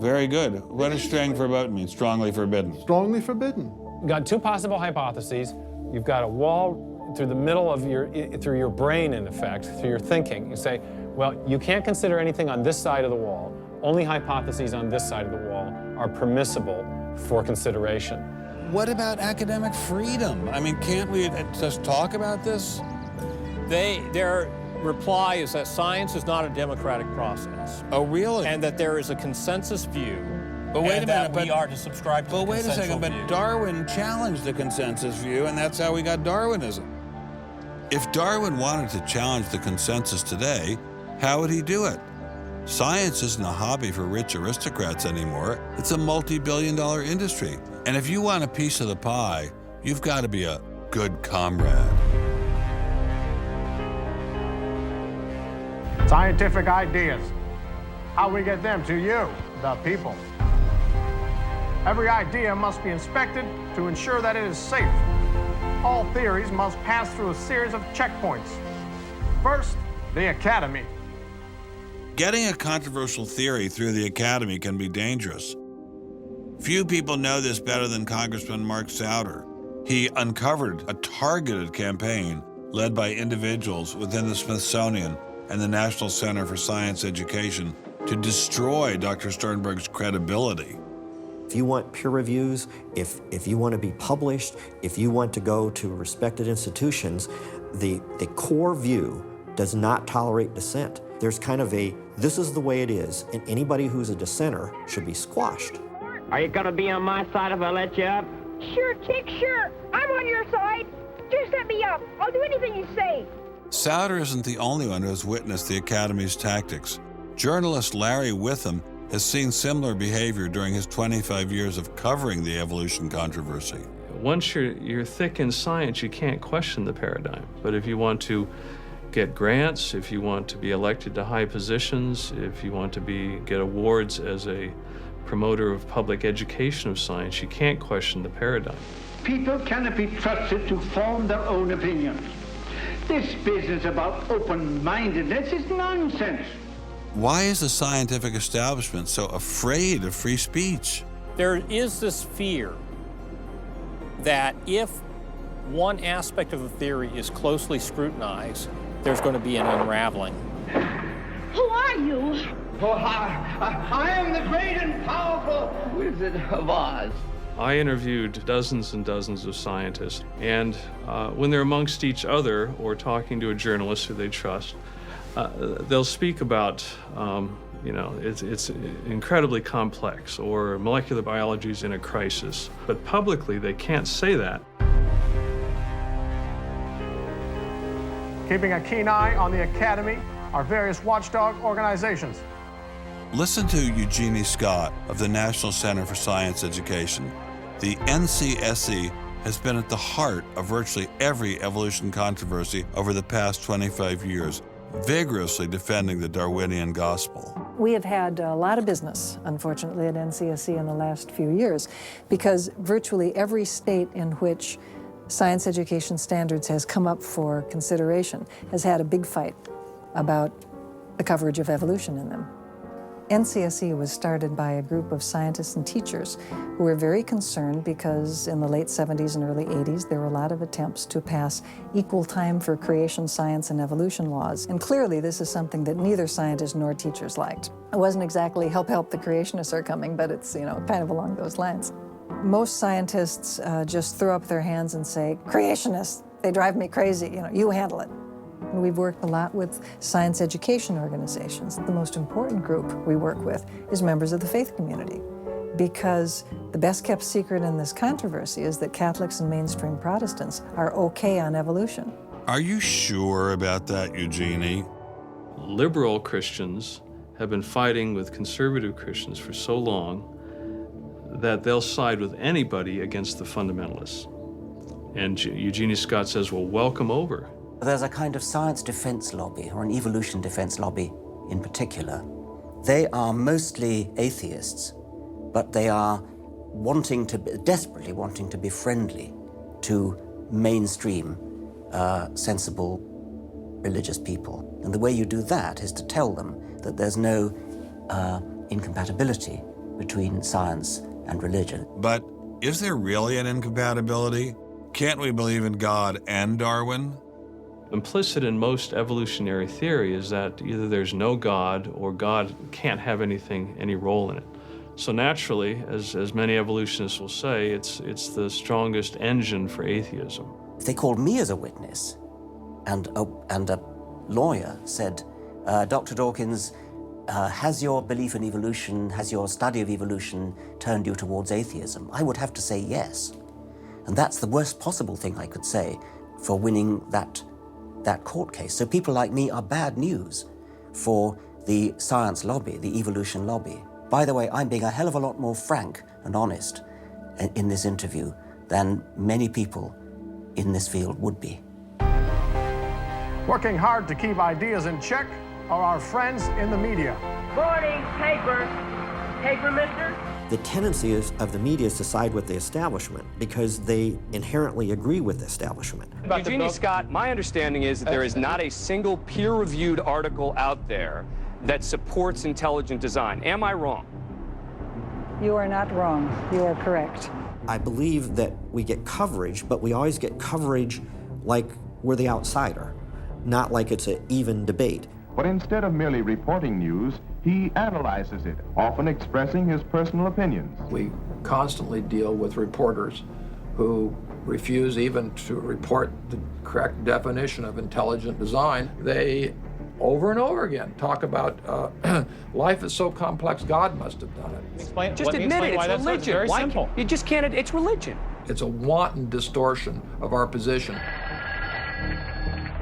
Very good. What does streng verboten mean? Strongly forbidden. Strongly forbidden. You've got two possible hypotheses. You've got a wall through the middle of through your brain, in effect, through your thinking. You say, well, you can't consider anything on this side of the wall. Only hypotheses on this side of the wall are permissible for consideration. What about academic freedom? I mean, can't we just talk about this? Their reply is that science is not a democratic process. Oh, really? And that there is a consensus view. But wait a minute, we are to subscribe to the wait a second, view. but Darwin challenged the consensus view, and that's how we got Darwinism. If Darwin wanted to challenge the consensus today, how would he do it? Science isn't a hobby for rich aristocrats anymore. It's a multi-billion-dollar industry. And if you want a piece of the pie, you've got to be a good comrade. Scientific ideas. How we get them to you, the people. Every idea must be inspected to ensure that it is safe. All theories must pass through a series of checkpoints. First, the Academy. Getting a controversial theory through the Academy can be dangerous. Few people know this better than Congressman Mark Souder. He uncovered a targeted campaign led by individuals within the Smithsonian and the National Center for Science Education to destroy Dr. Sternberg's credibility. If you want peer reviews, if you want to be published, if you want to go to respected institutions, the core view does not tolerate dissent. There's kind of a, this is the way it is, and anybody who's a dissenter should be squashed. Are you gonna be on my side if I let you up? Sure, Chick, sure. I'm on your side. Just let me up. I'll do anything you say. Souder isn't the only one who has witnessed the Academy's tactics. Journalist Larry Witham has seen similar behavior during his 25 years of covering the evolution controversy. Once you're thick in science, you can't question the paradigm. But if you want to get grants, if you want to be elected to high positions, if you want to get awards as a promoter of public education of science, you can't question the paradigm. People cannot be trusted to form their own opinions. This business about open-mindedness is nonsense. Why is the scientific establishment so afraid of free speech? There is this fear that if one aspect of the theory is closely scrutinized, there's going to be an unraveling. Who are you? Oh, I am the great and powerful Wizard of Oz. I interviewed dozens and dozens of scientists, and when they're amongst each other or talking to a journalist who they trust, they'll speak about You know, it's incredibly complex, or molecular biology is in a crisis. But publicly, they can't say that. Keeping a keen eye on the Academy, our various watchdog organizations. Listen to Eugenie Scott of the National Center for Science Education. The NCSE has been at the heart of virtually every evolution controversy over the past 25 years, vigorously defending the Darwinian gospel. We have had a lot of business, unfortunately, at NCSE in the last few years, because virtually every state in which science education standards has come up for consideration has had a big fight about the coverage of evolution in them. NCSE was started by a group of scientists and teachers who were very concerned because in the late 70s and early 80s there were a lot of attempts to pass equal time for creation science and evolution laws. And clearly this is something that neither scientists nor teachers liked. It wasn't exactly help the creationists are coming, but it's, you know, kind of along those lines. Most scientists just throw up their hands and say, creationists, they drive me crazy, you know, you handle it. We've worked a lot with science education organizations. The most important group we work with is members of the faith community, because the best kept secret in this controversy is that Catholics and mainstream Protestants are okay on evolution. Are you sure about that, Eugenie? Liberal Christians have been fighting with conservative Christians for so long that they'll side with anybody against the fundamentalists. And Eugenie Scott says, well, welcome over. There's a kind of science defense lobby, or an evolution defense lobby in particular. They are mostly atheists, but they are desperately wanting to be friendly to mainstream, sensible religious people. And the way you do that is to tell them that there's no incompatibility between science and religion. But is there really an incompatibility? Can't we believe in God and Darwin? Implicit in most evolutionary theory is that either there's no God or God can't have any role in it. So naturally, as many evolutionists will say, it's the strongest engine for atheism. If they called me as a witness, and a lawyer said, Dr. Dawkins, has your belief in evolution, has your study of evolution turned you towards atheism? I would have to say yes. And that's the worst possible thing I could say for winning that court case. So people like me are bad news for the science lobby, the evolution lobby. By the way, I'm being a hell of a lot more frank and honest in this interview than many people in this field would be. Working hard to keep ideas in check are our friends in the media. Morning, paper. Paper, mister? The tendency of the media is to side with the establishment because they inherently agree with the establishment. Eugenie Scott, my understanding is that there is not a single peer-reviewed article out there that supports intelligent design. Am I wrong? You are not wrong. You are correct. I believe that we get coverage, but we always get coverage like we're the outsider, not like it's an even debate. But instead of merely reporting news, he analyzes it, often expressing his personal opinions. We constantly deal with reporters who refuse even to report the correct definition of intelligent design. They, over and over again, talk about life is so complex, God must have done it. Just admit it, it's religion. Very simple. You just can't, it's religion. It's a wanton distortion of our position.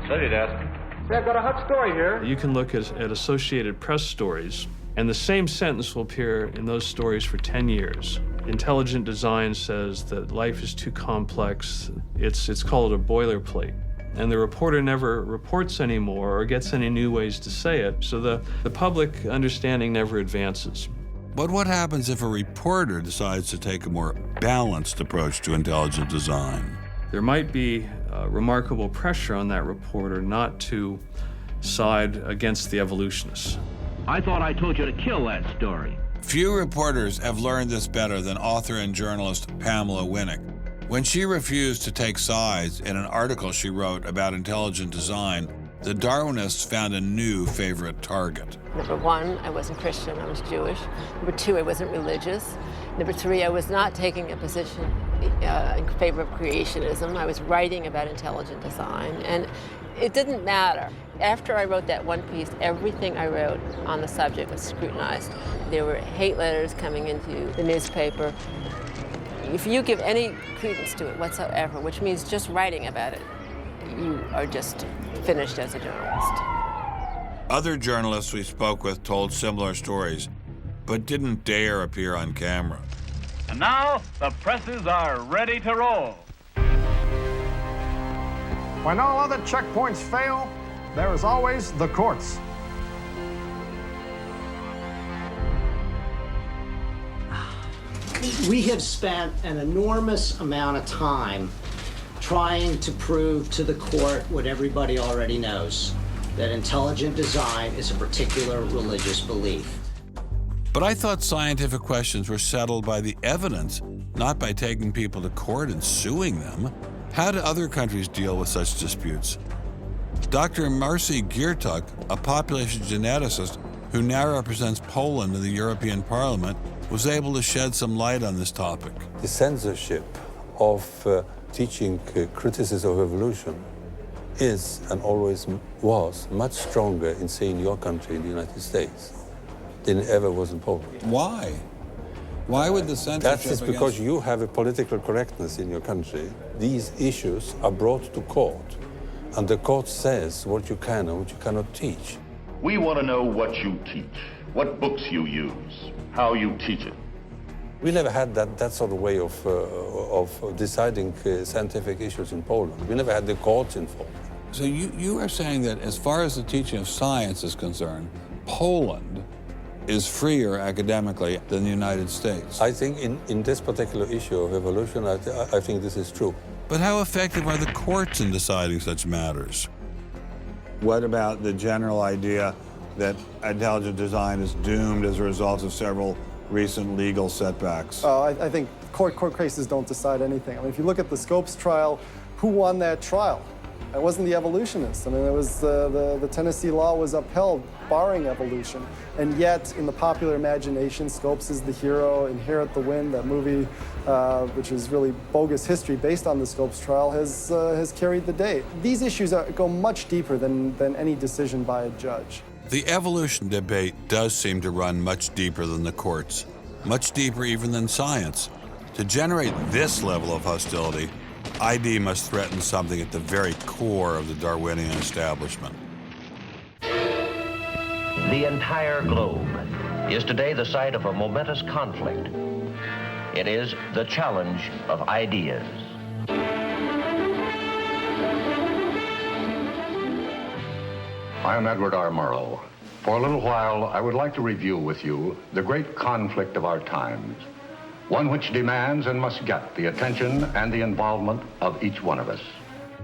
So you'd ask. I've got a hot story here. You can look at Associated Press stories, and the same sentence will appear in those stories for 10 years. Intelligent design says that life is too complex. It's called a boilerplate. And the reporter never reports anymore or gets any new ways to say it, so the public understanding never advances. But what happens if a reporter decides to take a more balanced approach to intelligent design? There might be remarkable pressure on that reporter not to side against the evolutionists. I thought I told you to kill that story. Few reporters have learned this better than author and journalist Pamela Winnick. When she refused to take sides in an article she wrote about intelligent design, the Darwinists found a new favorite target. Number one, I wasn't Christian, I was Jewish. Number two, I wasn't religious. Number three, I was not taking a position in favor of creationism. I was writing about intelligent design. And It didn't matter. After I wrote that one piece, everything I wrote on the subject was scrutinized. There were hate letters coming into the newspaper. If you give any credence to it whatsoever, which means just writing about it, you are just finished as a journalist. Other journalists we spoke with told similar stories, but didn't dare appear on camera. And now, the presses are ready to roll. When all other checkpoints fail, there is always the courts. We have spent an enormous amount of time trying to prove to the court what everybody already knows, that intelligent design is a particular religious belief. But I thought scientific questions were settled by the evidence, not by taking people to court and suing them. How do other countries deal with such disputes? Dr. Marcy Giertuk, a population geneticist who now represents Poland in the European Parliament, was able to shed some light on this topic. The censorship of teaching criticism of evolution is and always was much stronger in, say, in your country, in the United States, than it ever was in Poland. Why? Why would the censorship? That is because you have a political correctness in your country. These issues are brought to court, and the court says what you can and what you cannot teach. We want to know what you teach, what books you use, how you teach it. We never had that sort of way of deciding scientific issues in Poland. We never had the courts involved. So you are saying that as far as the teaching of science is concerned, Poland is freer academically than the United States. I think in this particular issue of evolution, I think this is true. But how effective are the courts in deciding such matters? What about the general idea that intelligent design is doomed as a result of several recent legal setbacks? I think court cases don't decide anything. I mean, if you look at the Scopes trial, who won that trial? It wasn't the evolutionists. I mean, it was the Tennessee law was upheld, barring evolution. And yet, in the popular imagination, Scopes is the hero. Inherit the Wind, that movie, which is really bogus history based on the Scopes trial, has carried the day. These issues go much deeper than any decision by a judge. The evolution debate does seem to run much deeper than the courts, much deeper even than science. To generate this level of hostility, ID must threaten something at the very core of the Darwinian establishment. The entire globe is today the site of a momentous conflict. It is the challenge of ideas. I am Edward R. Murrow. For a little while, I would like to review with you the great conflict of our times, one which demands and must get the attention and the involvement of each one of us.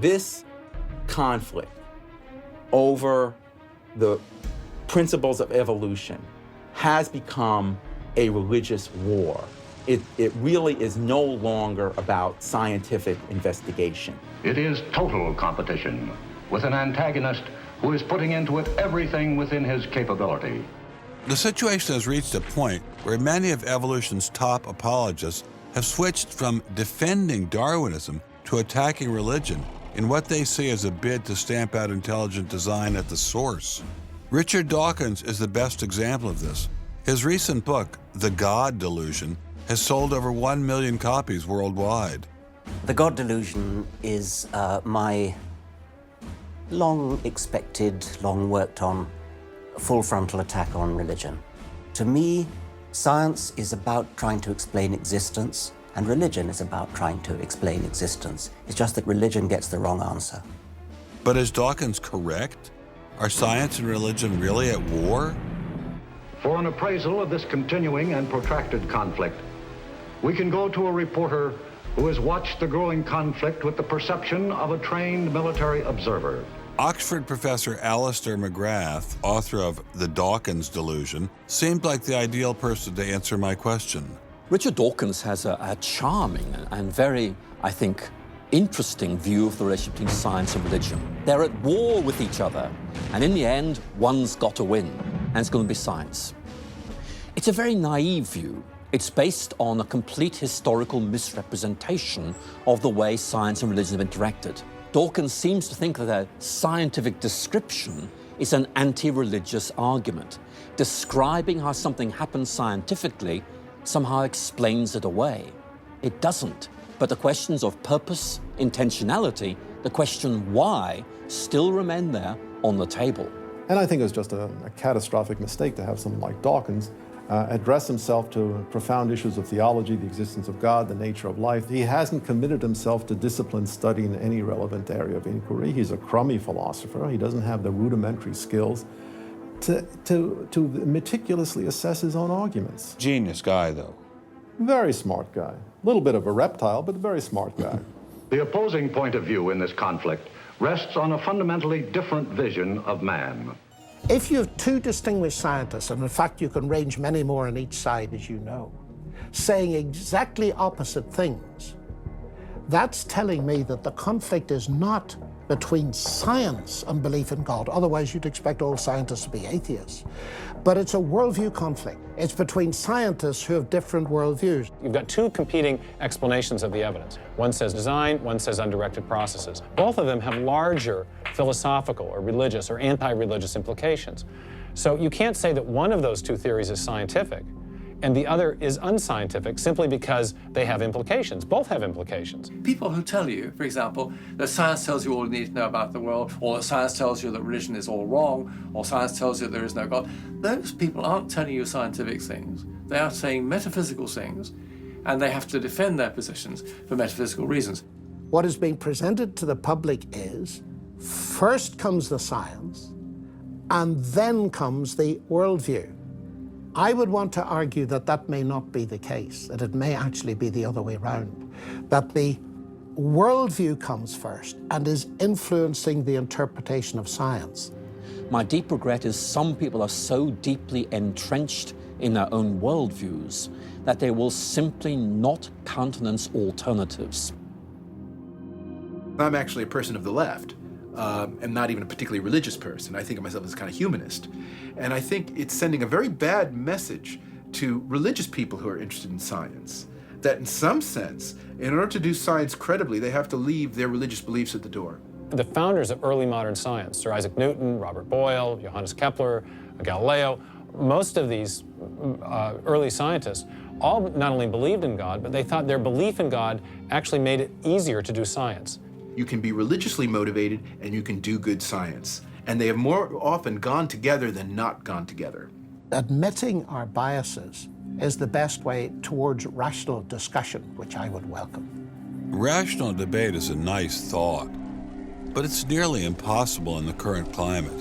This conflict over the principles of evolution has become a religious war. It really is no longer about scientific investigation. It is total competition with an antagonist who is putting into it everything within his capability. The situation has reached a point where many of evolution's top apologists have switched from defending Darwinism to attacking religion in what they see as a bid to stamp out intelligent design at the source. Richard Dawkins is the best example of this. His recent book, The God Delusion, has sold over 1 million copies worldwide. The God Delusion is my long-expected, long-worked-on full frontal attack on religion. To me, science is about trying to explain existence, and religion is about trying to explain existence. It's just that religion gets the wrong answer. But is Dawkins correct? Are science and religion really at war? For an appraisal of this continuing and protracted conflict, we can go to a reporter who has watched the growing conflict with the perception of a trained military observer. Oxford professor Alistair McGrath, author of The Dawkins Delusion, seemed like the ideal person to answer my question. Richard Dawkins has a charming and very, I think, interesting view of the relationship between science and religion. They're at war with each other, and in the end, one's got to win, and it's going to be science. It's a very naive view. It's based on a complete historical misrepresentation of the way science and religion have interacted. Dawkins seems to think that a scientific description is an anti-religious argument. Describing how something happens scientifically somehow explains it away. It doesn't. But the questions of purpose, intentionality, the question why, still remain there on the table. And I think it was just a catastrophic mistake to have someone like Dawkins address himself to profound issues of theology, the existence of God, the nature of life. He hasn't committed himself to disciplined study in any relevant area of inquiry. He's a crummy philosopher. He doesn't have the rudimentary skills to meticulously assess his own arguments. Genius guy, though. Very smart guy. A little bit of a reptile, but a very smart guy. The opposing point of view in this conflict rests on a fundamentally different vision of man. If you have two distinguished scientists, and in fact you can range many more on each side, as you know, saying exactly opposite things, that's telling me that the conflict is not between science and belief in God. Otherwise, you'd expect all scientists to be atheists. But it's a worldview conflict. It's between scientists who have different worldviews. You've got two competing explanations of the evidence. One says design, one says undirected processes. Both of them have larger philosophical or religious or anti-religious implications. So you can't say that one of those two theories is scientific and the other is unscientific simply because they have implications. Both have implications. People who tell you, for example, that science tells you all you need to know about the world, or that science tells you that religion is all wrong, or science tells you there is no God, those people aren't telling you scientific things. They are saying metaphysical things, and they have to defend their positions for metaphysical reasons. What is being presented to the public is, first comes the science, and then comes the worldview. I would want to argue that that may not be the case, that it may actually be the other way around, that the worldview comes first and is influencing the interpretation of science. My deep regret is some people are so deeply entrenched in their own worldviews that they will simply not countenance alternatives. I'm actually a person of the left. And not even a particularly religious person. I think of myself as a kind of humanist. And I think it's sending a very bad message to religious people who are interested in science, that in some sense, in order to do science credibly, they have to leave their religious beliefs at the door. The founders of early modern science, Sir Isaac Newton, Robert Boyle, Johannes Kepler, Galileo, most of these early scientists all not only believed in God, but they thought their belief in God actually made it easier to do science. You can be religiously motivated and you can do good science. And they have more often gone together than not gone together. Admitting our biases is the best way towards rational discussion, which I would welcome. Rational debate is a nice thought, but it's nearly impossible in the current climate.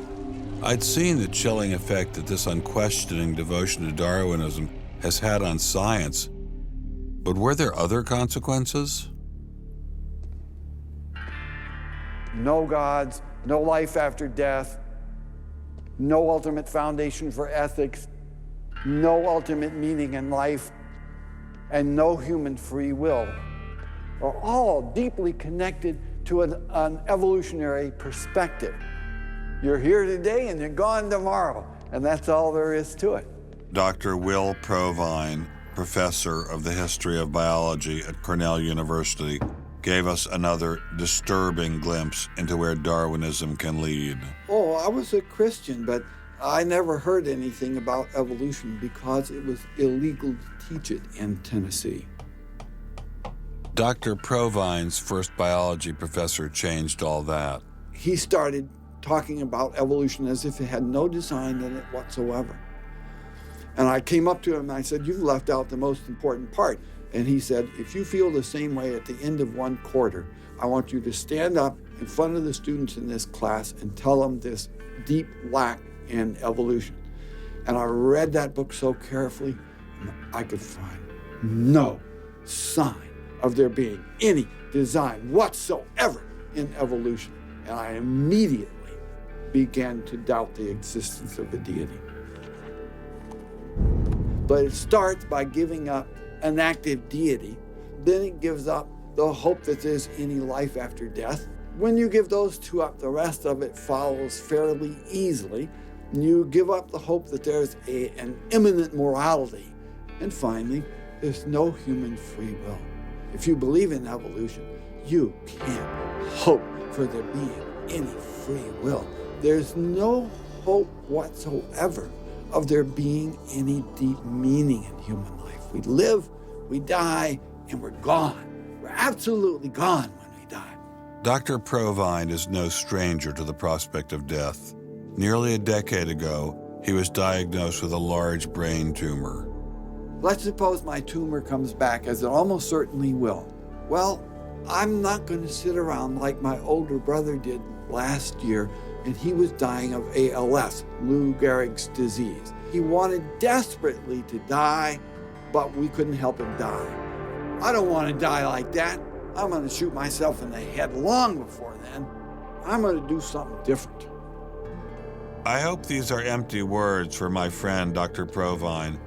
I'd seen the chilling effect that this unquestioning devotion to Darwinism has had on science, but were there other consequences? No gods, no life after death, no ultimate foundation for ethics, no ultimate meaning in life, and no human free will are all deeply connected to an evolutionary perspective. You're here today and you're gone tomorrow, and that's all there is to it. Dr. Will Provine, professor of the history of biology at Cornell University, gave us another disturbing glimpse into where Darwinism can lead. Oh, I was a Christian, but I never heard anything about evolution because it was illegal to teach it in Tennessee. Dr. Provine's first biology professor changed all that. He started talking about evolution as if it had no design in it whatsoever. And I came up to him and I said, "You've left out the most important part." And he said, "If you feel the same way at the end of one quarter, I want you to stand up in front of the students in this class and tell them this deep lack in evolution." And I read that book so carefully, and I could find no sign of there being any design whatsoever in evolution. And I immediately began to doubt the existence of a deity. But it starts by giving up an active deity, then it gives up the hope that there's any life after death. When you give those two up, the rest of it follows fairly easily. You give up the hope that there's an immanent morality. And finally, there's no human free will. If you believe in evolution, you can't hope for there being any free will. There's no hope whatsoever of there being any deep meaning in human life. We live, we die, and we're gone. We're absolutely gone when we die. Dr. Provine is no stranger to the prospect of death. Nearly a decade ago, he was diagnosed with a large brain tumor. Let's suppose my tumor comes back, as it almost certainly will. Well, I'm not going to sit around like my older brother did last year, and he was dying of ALS, Lou Gehrig's disease. He wanted desperately to die, but we couldn't help him die. I don't want to die like that. I'm going to shoot myself in the head long before then. I'm going to do something different. I hope these are empty words for my friend, Dr. Provine,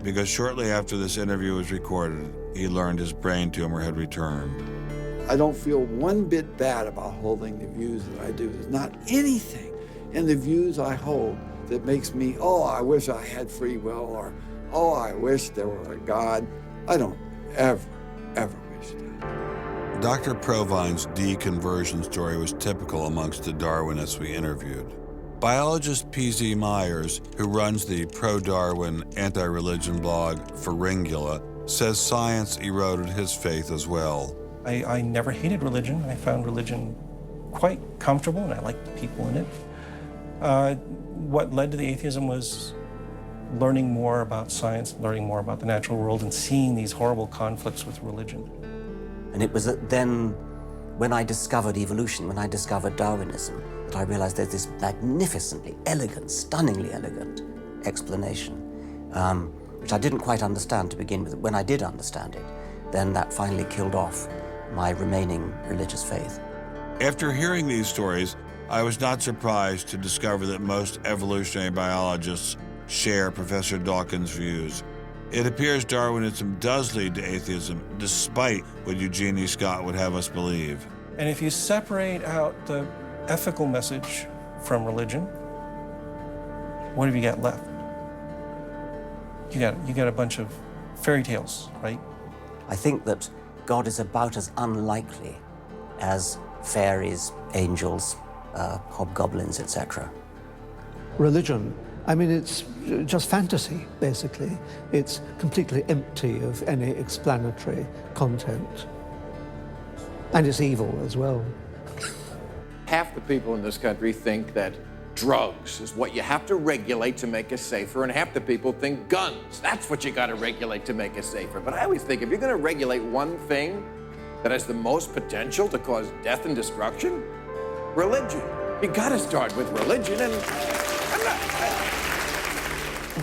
because shortly after this interview was recorded, he learned his brain tumor had returned. I don't feel one bit bad about holding the views that I do. There's not anything in the views I hold that makes me, oh, I wish I had free will, or, oh, I wish there were a God. I don't ever wish that. Dr. Provine's deconversion story was typical amongst the Darwinists we interviewed. Biologist P.Z. Myers, who runs the pro-Darwin anti-religion blog Pharyngula, says science eroded his faith as well. I never hated religion. I found religion quite comfortable, and I liked the people in it. What led to the atheism was learning more about science, learning more about the natural world, and seeing these horrible conflicts with religion. And it was then, when I discovered evolution, when I discovered Darwinism, that I realized there's this magnificently elegant, stunningly elegant explanation, which I didn't quite understand to begin with. When I did understand it, then that finally killed off my remaining religious faith. After hearing these stories, I was not surprised to discover that most evolutionary biologists share Professor Dawkins' views. It appears Darwinism does lead to atheism, despite what Eugenie Scott would have us believe. And if you separate out the ethical message from religion, what have you got left? You got a bunch of fairy tales, right? I think that God is about as unlikely as fairies, angels, hobgoblins, etc. Religion, I mean, it's just fantasy, basically. It's completely empty of any explanatory content. And it's evil as well. Half the people in this country think that drugs is what you have to regulate to make us safer, and half the people think guns, that's what you got to regulate to make us safer. But I always think if you're going to regulate one thing that has the most potential to cause death and destruction, religion. You got to start with religion, and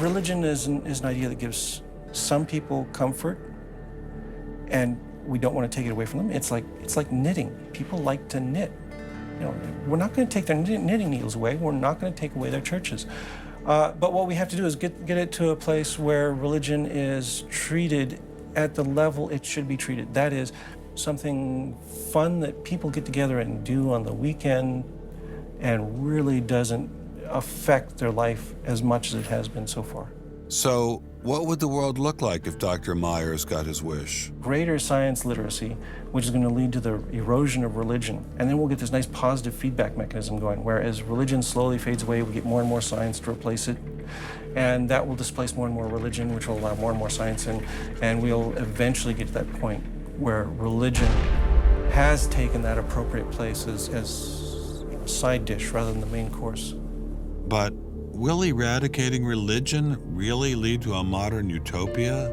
Religion is an idea that gives some people comfort, and we don't want to take it away from them. It's like knitting. People like to knit. You know, we're not going to take their knitting needles away. We're not going to take away their churches. But what we have to do is get it to a place where religion is treated at the level it should be treated. That is, something fun that people get together and do on the weekend and really doesn't affect their life as much as it has been so far. So, what would the world look like if Dr. Myers got his wish? Greater science literacy, which is going to lead to the erosion of religion. And then we'll get this nice positive feedback mechanism going, where as religion slowly fades away, we get more and more science to replace it. And that will displace more and more religion, which will allow more and more science in. And we'll eventually get to that point where religion has taken that appropriate place as a side dish rather than the main course. But will eradicating religion really lead to a modern utopia?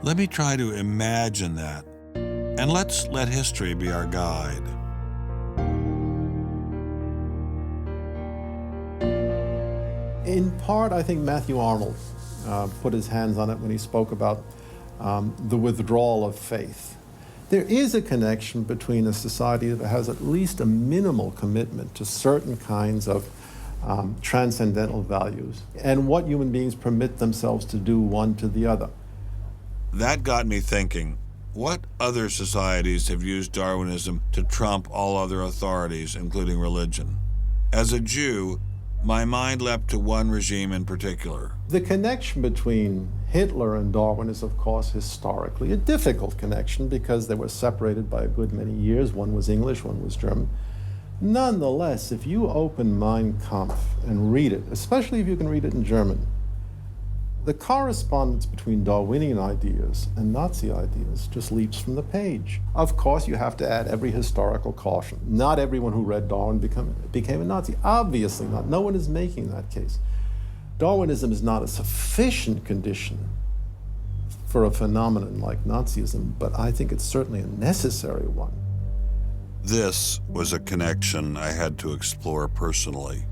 Let me try to imagine that. And let's let history be our guide. In part, I think Matthew Arnold put his hands on it when he spoke about the withdrawal of faith. There is a connection between a society that has at least a minimal commitment to certain kinds of transcendental values and what human beings permit themselves to do one to the other. That got me thinking, what other societies have used Darwinism to trump all other authorities, including religion? As a Jew, my mind leapt to one regime in particular. The connection between Hitler and Darwin is, of course, historically a difficult connection because they were separated by a good many years. One was English, one was German. Nonetheless, if you open Mein Kampf and read it, especially if you can read it in German, the correspondence between Darwinian ideas and Nazi ideas just leaps from the page. Of course, you have to add every historical caution. Not everyone who read Darwin became a Nazi. Obviously not. No one is making that case. Darwinism is not a sufficient condition for a phenomenon like Nazism, but I think it's certainly a necessary one. This was a connection I had to explore personally.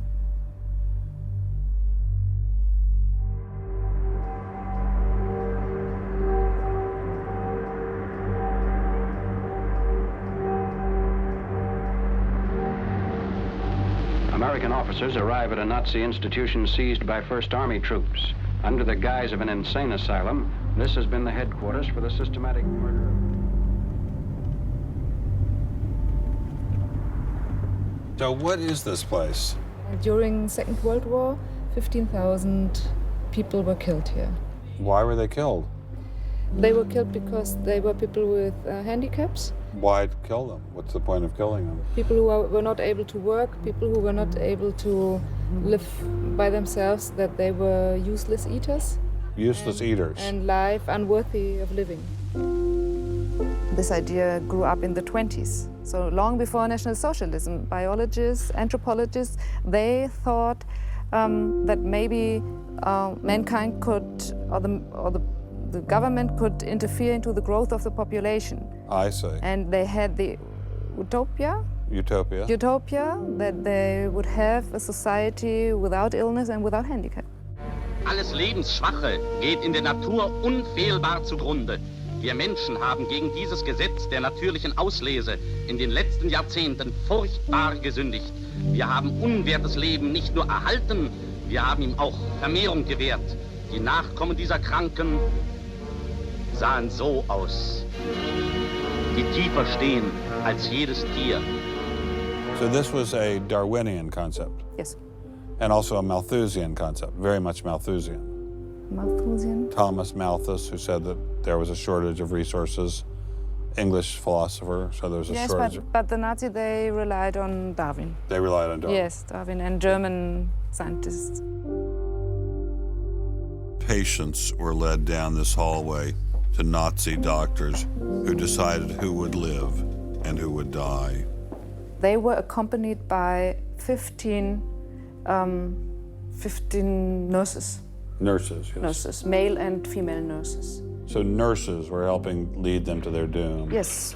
American officers arrive at a Nazi institution seized by First Army troops. Under the guise of an insane asylum, this has been the headquarters for the systematic murder. So what is this place? During Second World War, 15,000 people were killed here. Why were they killed? They were killed because they were people with handicaps. Why kill them? What's the point of killing them? People who were not able to work, people who were not able to live by themselves, that they were useless eaters. Useless eaters. And life unworthy of living. This idea grew up in the 20s. So long before National Socialism, biologists, anthropologists, they thought that maybe mankind could, or the government could interfere into the growth of the population. I see. And they had the utopia that they would have a society without illness and without handicap. Alles Lebensschwache geht in der Natur unfehlbar zugrunde. Wir Menschen haben gegen dieses Gesetz der natürlichen Auslese in den letzten Jahrzehnten furchtbar gesündigt. Wir haben unwertes Leben nicht nur erhalten, wir haben ihm auch Vermehrung gewährt. Die Nachkommen dieser Kranken sahen so aus, die tiefer stehen als jedes Tier. So this was a Darwinian concept? Yes. And also a Malthusian concept, very much Malthusian. Malthusian? Thomas Malthus, who said that there was a shortage of resources, English philosopher, so there was a shortage. Yes, but the Nazis, they relied on Darwin. They relied on Darwin? Yes, Darwin and German scientists. Patients were led down this hallway to Nazi doctors who decided who would live and who would die. They were accompanied by 15 nurses. Nurses, yes. Nurses, male and female nurses. So nurses were helping lead them to their doom. Yes.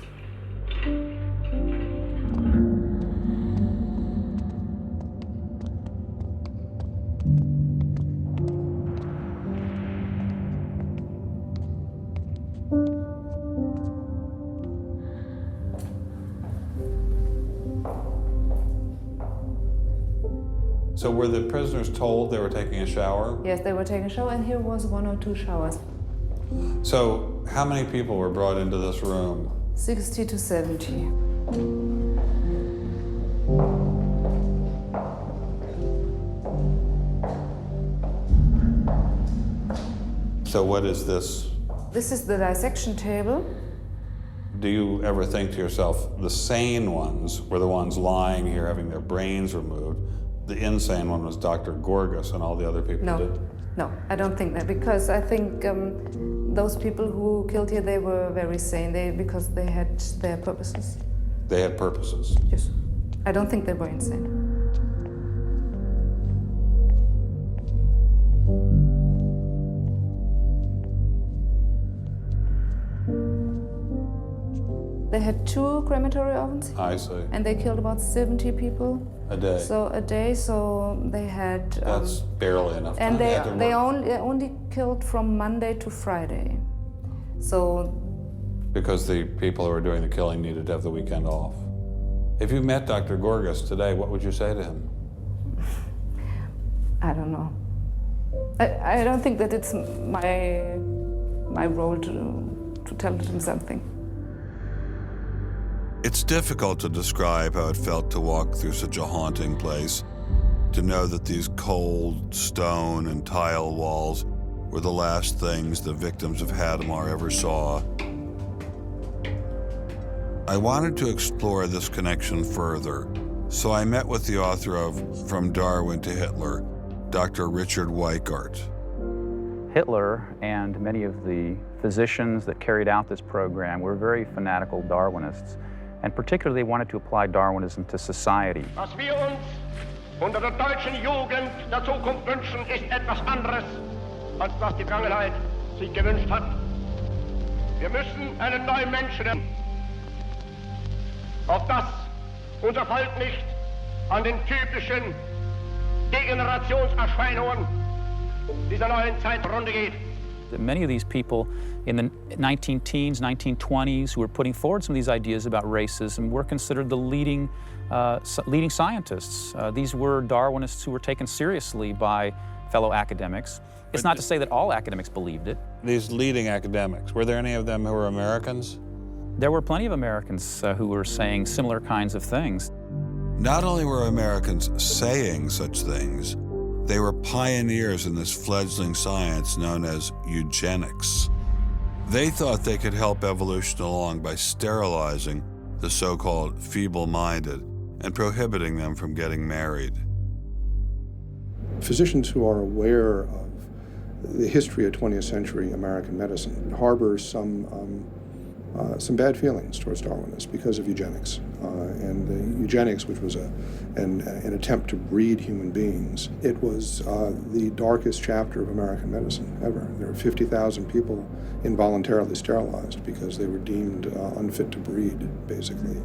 So were the prisoners told they were taking a shower? Yes, they were taking a shower, and here was 1 or 2 showers. So how many people were brought into this room? 60 to 70. So what is this? This is the dissection table. Do you ever think to yourself, the sane ones were the ones lying here having their brains removed? The insane one was Dr. Gorgas and all the other people did? No, I don't think that, because I think those people who killed here, they were very sane, because they had their purposes. They had purposes? Yes. I don't think they were insane. They had 2 crematory ovens. I see. And they killed about 70 people. A day? So a day, so they had... That's barely enough time. And they only killed from Monday to Friday. So... Because the people who were doing the killing needed to have the weekend off. If you met Dr. Gorgas today, what would you say to him? I don't know. I don't think that it's my role to tell him something. It's difficult to describe how it felt to walk through such a haunting place, to know that these cold stone and tile walls were the last things the victims of Hadamar ever saw. I wanted to explore this connection further, so I met with the author of From Darwin to Hitler, Dr. Richard Weikart. Hitler and many of the physicians that carried out this program were very fanatical Darwinists, and particularly they wanted to apply Darwinism to society. Was wir uns unter der deutschen Jugend der Zukunft wünschen, ist etwas anderes, als was die Vergangenheit sich gewünscht hat. Wir müssen einen neuen Menschen, auf das unser Volk nicht an den typischen Degenerationserscheinungen dieser neuen Zeit zugrunde geht. Many of these people in the 19-teens, 1920s who were putting forward some of these ideas about racism were considered the leading scientists. These were Darwinists who were taken seriously by fellow academics. It's not to say that all academics believed it. These leading academics, were there any of them who were Americans? There were plenty of Americans who were saying similar kinds of things. Not only were Americans saying such things, they were pioneers in this fledgling science known as eugenics. They thought they could help evolution along by sterilizing the so-called feeble-minded and prohibiting them from getting married. Physicians who are aware of the history of 20th century American medicine harbor some bad feelings towards Darwinists because of eugenics. And the eugenics, which was an attempt to breed human beings, it was the darkest chapter of American medicine ever. There were 50,000 people involuntarily sterilized because they were deemed unfit to breed, basically.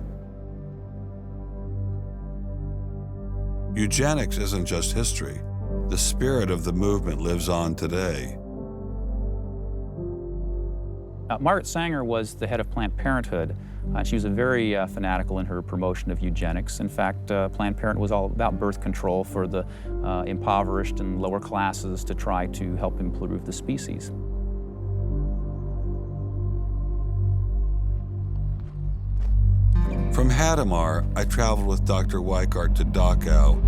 Eugenics isn't just history. The spirit of the movement lives on today. Margaret Sanger was the head of Planned Parenthood. She was a very fanatical in her promotion of eugenics. In fact, Planned Parenthood was all about birth control for the impoverished and lower classes to try to help improve the species. From Hadamar, I traveled with Dr. Weikart to Dachau,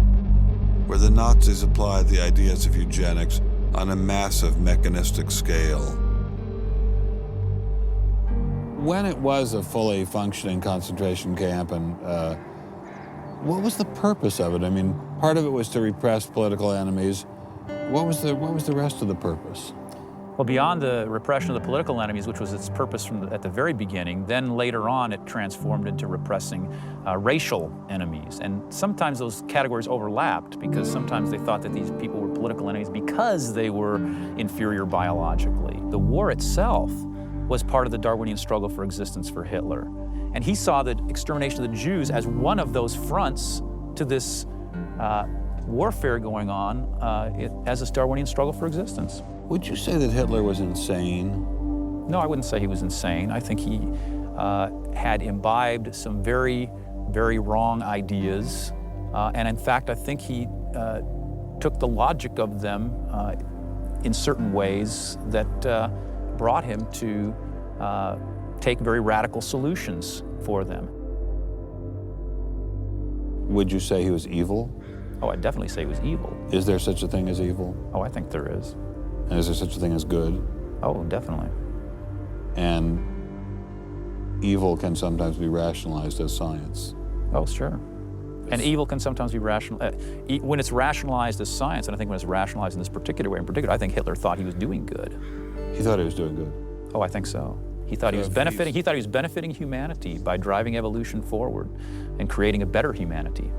where the Nazis applied the ideas of eugenics on a massive mechanistic scale. When it was a fully functioning concentration camp, and what was the purpose of it? I mean, part of it was to repress political enemies. What was the rest of the purpose? Well, beyond the repression of the political enemies, which was its purpose at the very beginning, then later on it transformed into repressing racial enemies. And sometimes those categories overlapped because sometimes they thought that these people were political enemies because they were inferior biologically. The war itself was part of the Darwinian struggle for existence for Hitler. And he saw the extermination of the Jews as one of those fronts to this warfare going on as this Darwinian struggle for existence. Would you say that Hitler was insane? No, I wouldn't say he was insane. I think he had imbibed some very, very wrong ideas. And in fact, I think he took the logic of them in certain ways that brought him to take very radical solutions for them. Would you say he was evil? Oh, I'd definitely say he was evil. Is there such a thing as evil? Oh, I think there is. And is there such a thing as good? Oh, definitely. And evil can sometimes be rationalized as science. Oh, sure. And evil can sometimes be when it's rationalized as science, and I think when it's rationalized in this particular way, I think Hitler thought he was doing good. He thought he was doing good? Oh, I think so. He thought he was benefiting. He thought he was benefiting humanity by driving evolution forward and creating a better humanity.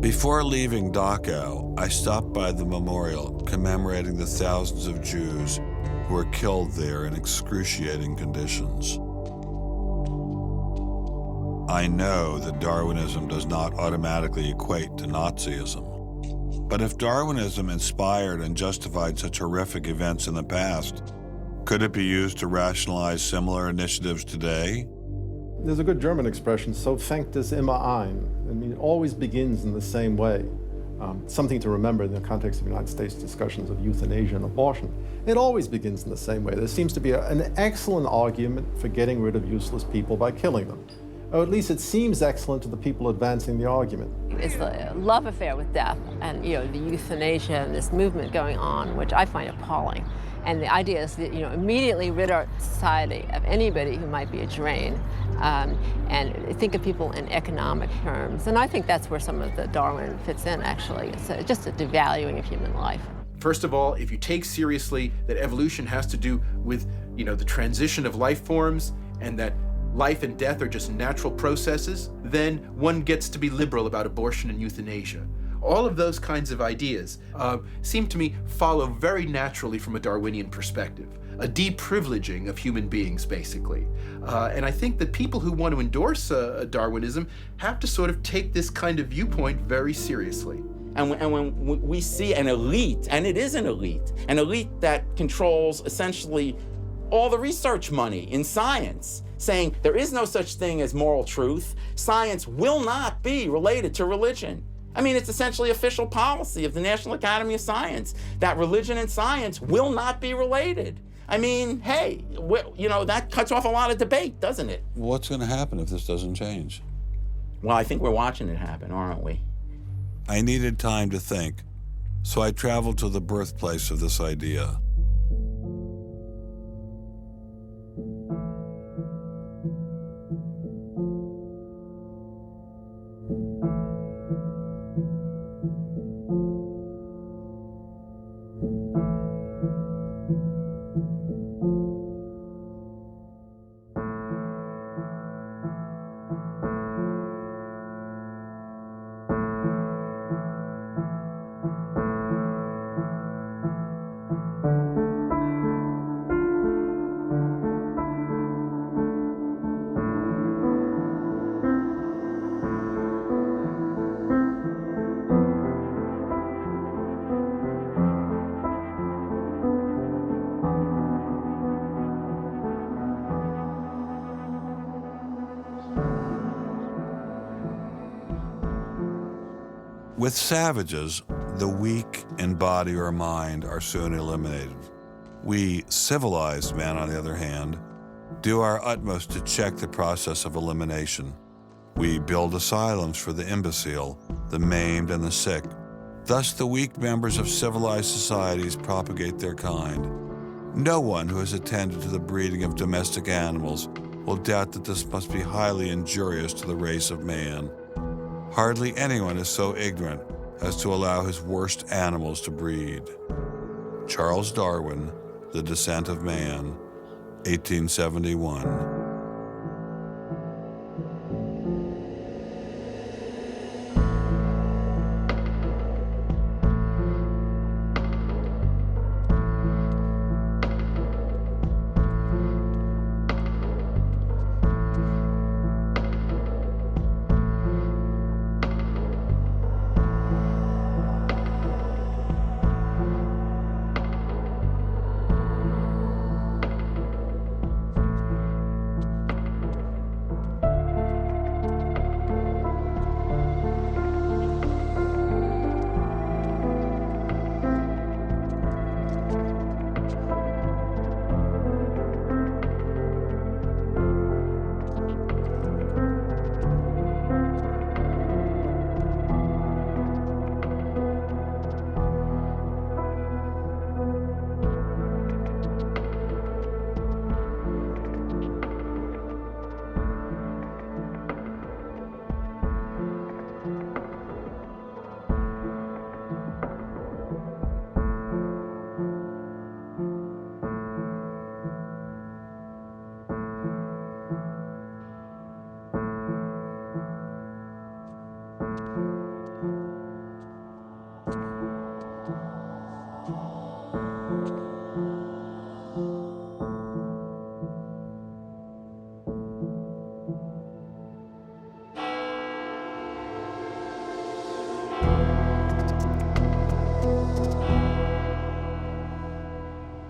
Before leaving Dachau, I stopped by the memorial commemorating the thousands of Jews who were killed there in excruciating conditions. I know that Darwinism does not automatically equate to Nazism. But if Darwinism inspired and justified such horrific events in the past, could it be used to rationalize similar initiatives today? There's a good German expression, so fängt es immer an. I mean, it always begins in the same way. Something to remember in the context of United States discussions of euthanasia and abortion. It always begins in the same way. There seems to be an excellent argument for getting rid of useless people by killing them. Or at least it seems excellent to the people advancing the argument. It's the love affair with death and, the euthanasia and this movement going on, which I find appalling. And the idea is that, immediately rid our society of anybody who might be a drain, and think of people in economic terms. And I think that's where some of the Darwin fits in, actually. It's just a devaluing of human life. First of all, if you take seriously that evolution has to do with, the transition of life forms, and that life and death are just natural processes, then one gets to be liberal about abortion and euthanasia. All of those kinds of ideas seem to me follow very naturally from a Darwinian perspective, a deprivileging of human beings, basically. And I think that people who want to endorse Darwinism have to sort of take this kind of viewpoint very seriously. And when we see an elite, and it is an elite that controls essentially all the research money in science, saying there is no such thing as moral truth, science will not be related to religion. I mean, it's essentially official policy of the National Academy of Science that religion and science will not be related. I mean, hey, that cuts off a lot of debate, doesn't it? What's going to happen if this doesn't change? Well, I think we're watching it happen, aren't we? I needed time to think, so I traveled to the birthplace of this idea. With savages, the weak in body or mind are soon eliminated. We, civilized men, on the other hand, do our utmost to check the process of elimination. We build asylums for the imbecile, the maimed, and the sick. Thus, the weak members of civilized societies propagate their kind. No one who has attended to the breeding of domestic animals will doubt that this must be highly injurious to the race of man. Hardly anyone is so ignorant as to allow his worst animals to breed. Charles Darwin, The Descent of Man, 1871.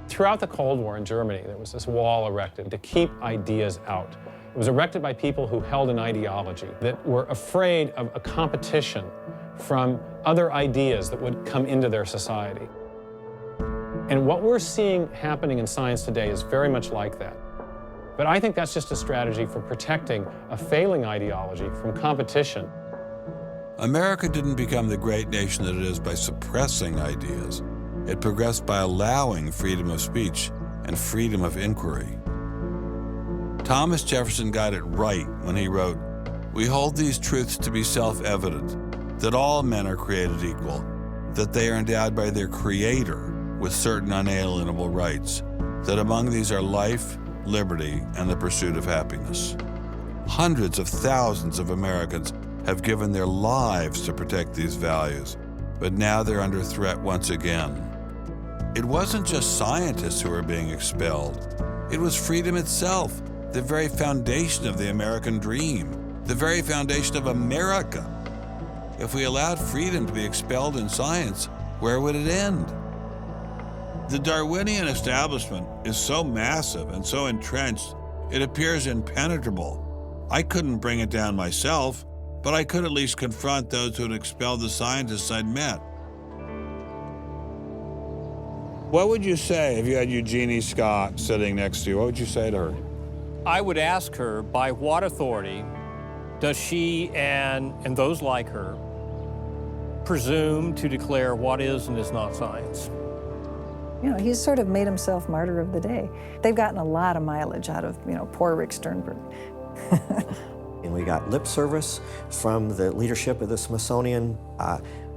Throughout the Cold War in Germany, there was this wall erected to keep ideas out. It was erected by people who held an ideology, that were afraid of a competition from other ideas that would come into their society. And what we're seeing happening in science today is very much like that. But I think that's just a strategy for protecting a failing ideology from competition. America didn't become the great nation that it is by suppressing ideas. It progressed by allowing freedom of speech and freedom of inquiry. Thomas Jefferson got it right when he wrote, "We hold these truths to be self-evident, that all men are created equal, that they are endowed by their Creator with certain unalienable rights, that among these are life, liberty, and the pursuit of happiness." Hundreds of thousands of Americans have given their lives to protect these values, but now they're under threat once again. It wasn't just scientists who were being expelled. It was freedom itself, the very foundation of the American dream, the very foundation of America. If we allowed freedom to be expelled in science, where would it end? The Darwinian establishment is so massive and so entrenched, it appears impenetrable. I couldn't bring it down myself, but I could at least confront those who had expelled the scientists I'd met. What would you say if you had Eugenie Scott sitting next to you? What would you say to her? I would ask her, by what authority does she and those like her presume to declare what is and is not science? You know, he's sort of made himself martyr of the day. They've gotten a lot of mileage out of, poor Rick Sternberg. And we got lip service from the leadership of the Smithsonian,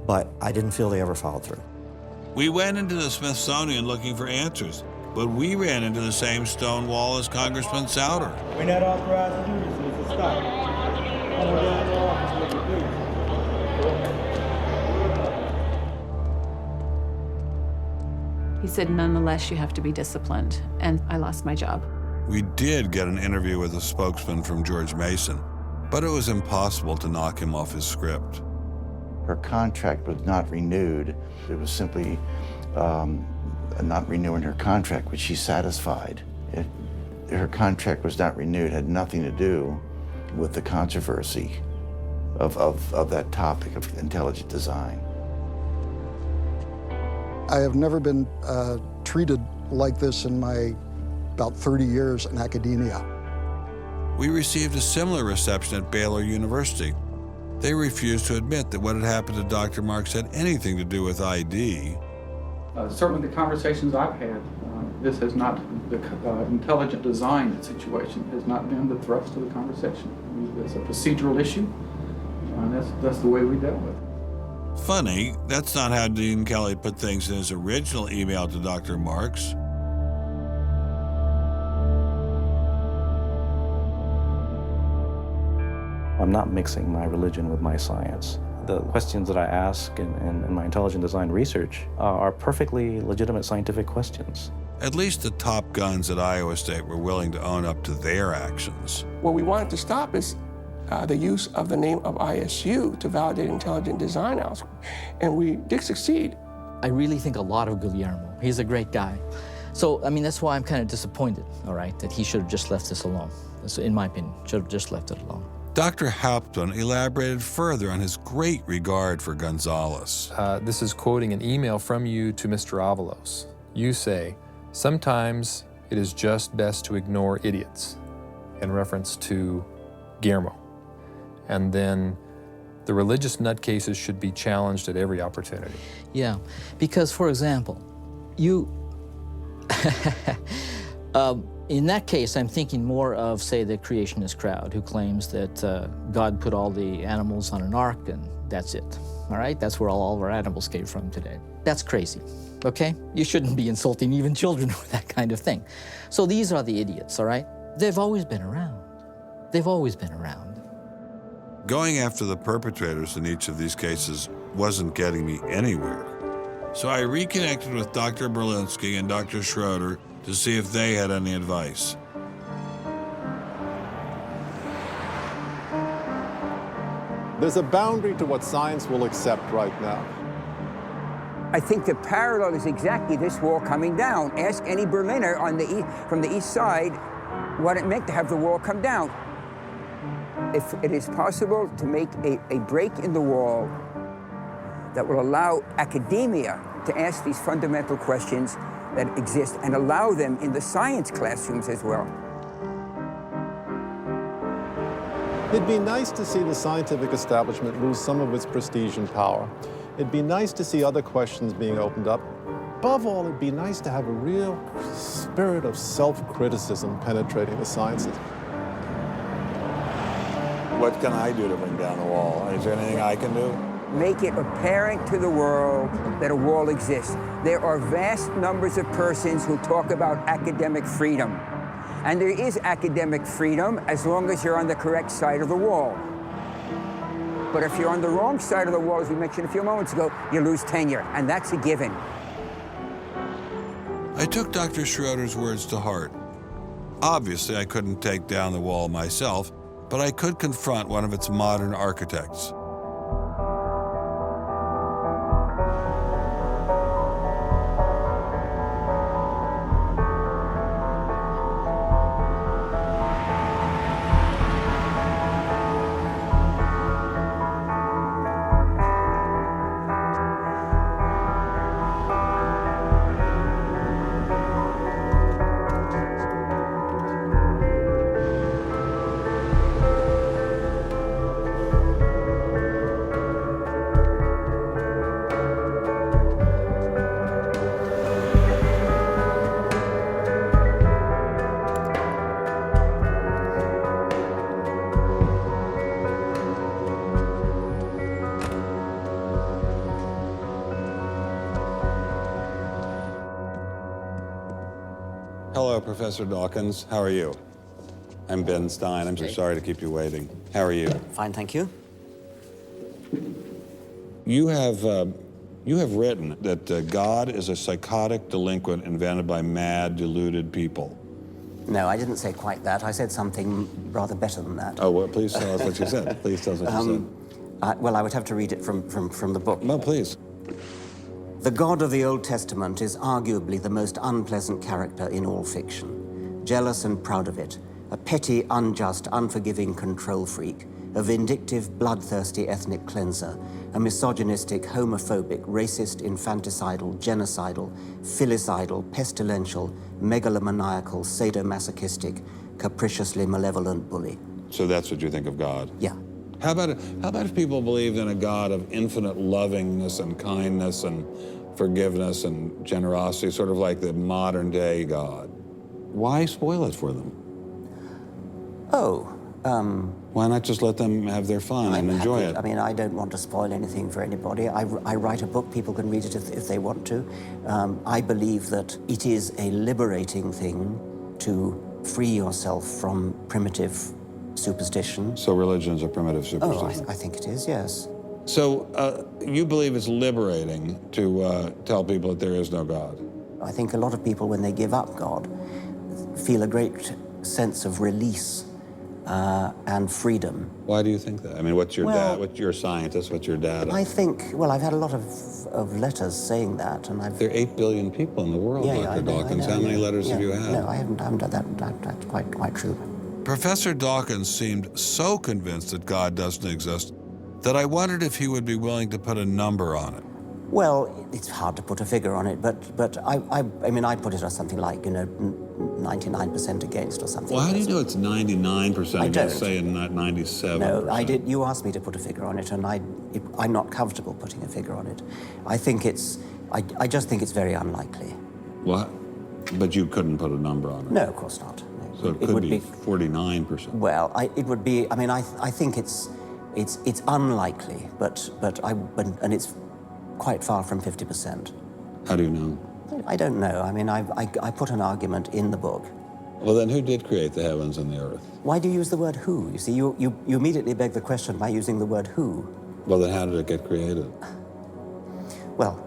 but I didn't feel they ever followed through. We went into the Smithsonian looking for answers, but we ran into the same stone wall as Congressman Souter. We're not authorized to do this, Mr. Stop. Come on down to the office, please. He said, nonetheless, you have to be disciplined, and I lost my job. We did get an interview with a spokesman from George Mason, but it was impossible to knock him off his script. Her contract was not renewed. It was simply not renewing her contract, which she's satisfied. Her contract was not renewed, had nothing to do with the controversy of that topic of intelligent design. I have never been treated like this in my about 30 years in academia. We received a similar reception at Baylor University. They refused to admit that what had happened to Dr. Marks had anything to do with ID. Certainly the conversations I've had, this has not, the intelligent design situation has not been the thrust of the conversation. It's a procedural issue, and that's the way we dealt with it. Funny, that's not how Dean Kelly put things in his original email to Dr. Marks. I'm not mixing my religion with my science. The questions that I ask in my intelligent design research are perfectly legitimate scientific questions. At least the top guns at Iowa State were willing to own up to their actions. What we wanted to stop is the use of the name of ISU to validate intelligent design algorithms, and we did succeed. I really think a lot of Guillermo. He's a great guy. So, I mean, that's why I'm kind of disappointed, all right, that he should have just left this alone. So, in my opinion, should have just left it alone. Dr. Hauptmann elaborated further on his great regard for Gonzalez. This is quoting an email from you to Mr. Avalos. You say, "Sometimes it is just best to ignore idiots," in reference to Guillermo. And then the religious nutcases should be challenged at every opportunity. Yeah, because, for example, you... in that case, I'm thinking more of, say, the creationist crowd who claims that God put all the animals on an ark and that's it, all right? That's where all of our animals came from today. That's crazy, okay? You shouldn't be insulting even children with that kind of thing. So these are the idiots, all right? They've always been around. They've always been around. Going after the perpetrators in each of these cases wasn't getting me anywhere. So I reconnected with Dr. Berlinski and Dr. Schroeder to see if they had any advice. There's a boundary to what science will accept right now. I think the parallel is exactly this wall coming down. Ask any Berliner from the east side what it meant to have the wall come down. If it is possible to make a break in the wall that will allow academia to ask these fundamental questions that exist and allow them in the science classrooms as well. It'd be nice to see the scientific establishment lose some of its prestige and power. It'd be nice to see other questions being opened up. Above all, it'd be nice to have a real spirit of self-criticism penetrating the sciences. What can I do to bring down the wall? Is there anything I can do? Make it apparent to the world that a wall exists. There are vast numbers of persons who talk about academic freedom. And there is academic freedom as long as you're on the correct side of the wall. But if you're on the wrong side of the wall, as we mentioned a few moments ago, you lose tenure, and that's a given. I took Dr. Schroeder's words to heart. Obviously, I couldn't take down the wall myself, but I could confront one of its modern architects. Hello, Professor Dawkins. How are you? I'm Ben Stein. I'm so sorry to keep you waiting. How are you? Fine, thank you. You have written that God is a psychotic delinquent invented by mad, deluded people. No, I didn't say quite that. I said something rather better than that. Oh, well, please tell us what you said. Please tell us what you said. Well, I would have to read it from the book. No, please. The God of the Old Testament is arguably the most unpleasant character in all fiction. Jealous and proud of it, a petty, unjust, unforgiving control freak, a vindictive, bloodthirsty ethnic cleanser, a misogynistic, homophobic, racist, infanticidal, genocidal, filicidal, pestilential, megalomaniacal, sadomasochistic, capriciously malevolent bully. So that's what you think of God? Yeah. How about if people believed in a God of infinite lovingness and kindness and forgiveness and generosity, sort of like the modern day God? Why spoil it for them? Why not just let them have their fun and enjoy it? I mean, I don't want to spoil anything for anybody. I write a book, people can read it if they want to. I believe that it is a liberating thing to free yourself from primitive superstition. So religion is a primitive superstition? Oh, I think it is, yes. So you believe it's liberating to tell people that there is no God? I think a lot of people, when they give up God, feel a great sense of release and freedom. Why do you think that? I mean, what's your dad? What's your scientist? What's your data? I think, well, I've had a lot of letters saying that, and I've... There are 8 billion people in the world, Dr. Dawkins. How many letters have you had? No, I haven't done that. That's quite true. Professor Dawkins seemed so convinced that God doesn't exist that I wondered if he would be willing to put a number on it. Well, it's hard to put a figure on it, but I mean, I put it as something like, 99% against or something. Well, how do you know it's 99% against, say, not 97%? No, I did. You asked me to put a figure on it, and I'm not comfortable putting a figure on it. I think I just think it's very unlikely. What? But you couldn't put a number on it? No, of course not. So it could be 49%. Well, it would be. I mean, I think it's unlikely, but it's quite far from 50%. How do you know? I don't know. I mean, I put an argument in the book. Well, then who did create the heavens and the earth? Why do you use the word who? You see, you immediately beg the question by using the word who. Well, then how did it get created? Well,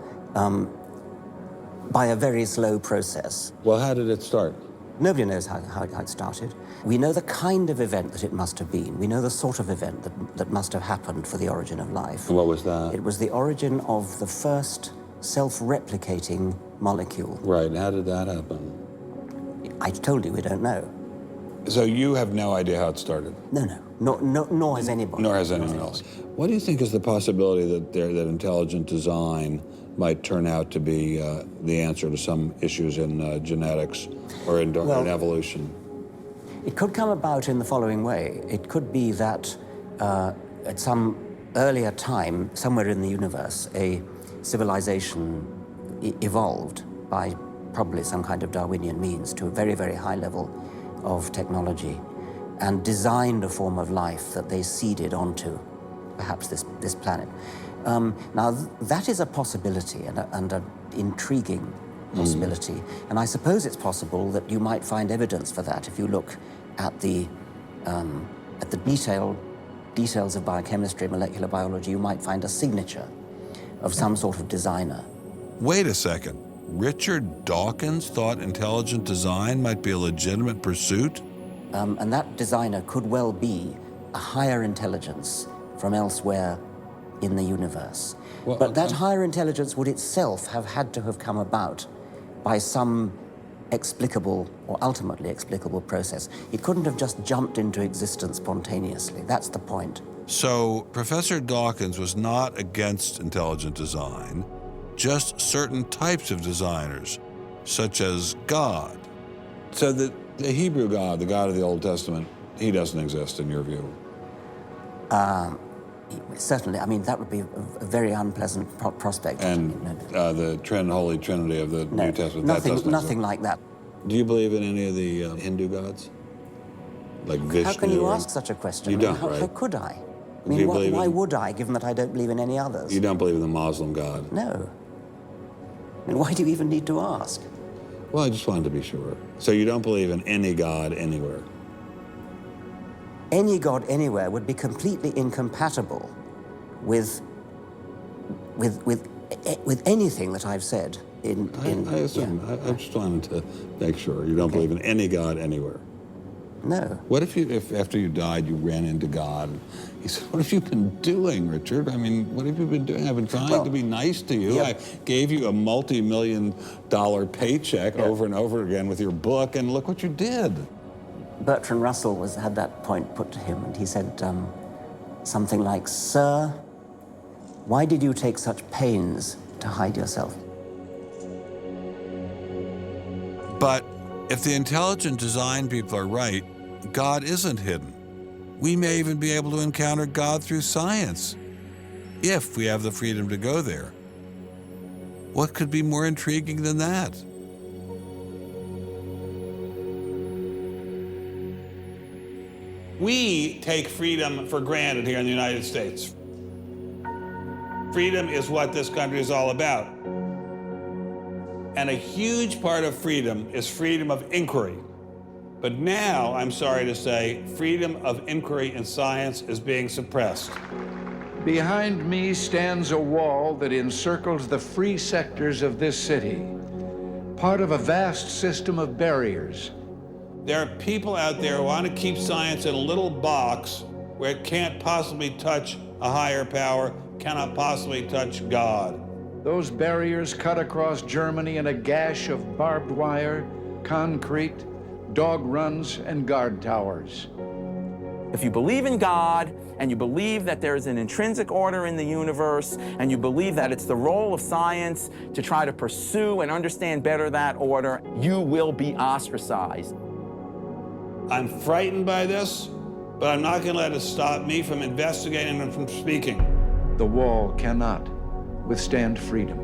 by a very slow process. Well, how did it start? Nobody knows how it started. We know the kind of event that it must have been. We know the sort of event that must have happened for the origin of life. What was that? It was the origin of the first self-replicating molecule. Right, and how did that happen? I told you we don't know. So you have no idea how it started? No. nor has anybody. Nor has anyone else. What do you think is the possibility that intelligent design might turn out to be the answer to some issues in genetics or in evolution? It could come about in the following way. It could be that at some earlier time, somewhere in the universe, a civilization evolved by probably some kind of Darwinian means to a very, very high level of technology and designed a form of life that they seeded onto, perhaps this planet. Now, that is a possibility and an intriguing possibility. And I suppose it's possible that you might find evidence for that if you look at the details of biochemistry, molecular biology. You might find a signature of some sort of designer. Wait a second. Richard Dawkins thought intelligent design might be a legitimate pursuit? And that designer could well be a higher intelligence from elsewhere in the universe. Well, but that higher intelligence would itself have had to have come about by some explicable or ultimately explicable process. It couldn't have just jumped into existence spontaneously. That's the point. So Professor Dawkins was not against intelligent design, just certain types of designers, such as God. So the Hebrew God, the God of the Old Testament, he doesn't exist in your view? Certainly. I mean, that would be a very unpleasant prospect. And the Holy Trinity of the New Testament, nothing like that. Do you believe in any of the Hindu gods? Like Vishnu? How can you ask such a question? You don't, right? How could I? I mean, why would I, given that I don't believe in any others? You don't believe in the Muslim God? No. I mean, why do you even need to ask? Well, I just wanted to be sure. So you don't believe in any God anywhere? Any God anywhere would be completely incompatible with anything that I've said. I assume. Yeah. I just wanted to make sure you don't believe in any God anywhere. No. What if after you died you ran into God? He said, "What have you been doing, Richard? I mean, what have you been doing? I've been trying to be nice to you. I gave you a multi-million-dollar paycheck over and over again with your book, and look what you did." Bertrand Russell had that point put to him, and he said something like, "Sir, why did you take such pains to hide yourself?" But if the intelligent design people are right, God isn't hidden. We may even be able to encounter God through science, if we have the freedom to go there. What could be more intriguing than that? We take freedom for granted here in the United States. Freedom is what this country is all about. And a huge part of freedom is freedom of inquiry. But now, I'm sorry to say, freedom of inquiry in science is being suppressed. Behind me stands a wall that encircles the free sectors of this city, part of a vast system of barriers. There are people out there who want to keep science in a little box where it can't possibly touch a higher power, cannot possibly touch God. Those barriers cut across Germany in a gash of barbed wire, concrete, dog runs, and guard towers. If you believe in God, and you believe that there's an intrinsic order in the universe, and you believe that it's the role of science to try to pursue and understand better that order, you will be ostracized. I'm frightened by this, but I'm not going to let it stop me from investigating and from speaking. The wall cannot withstand freedom.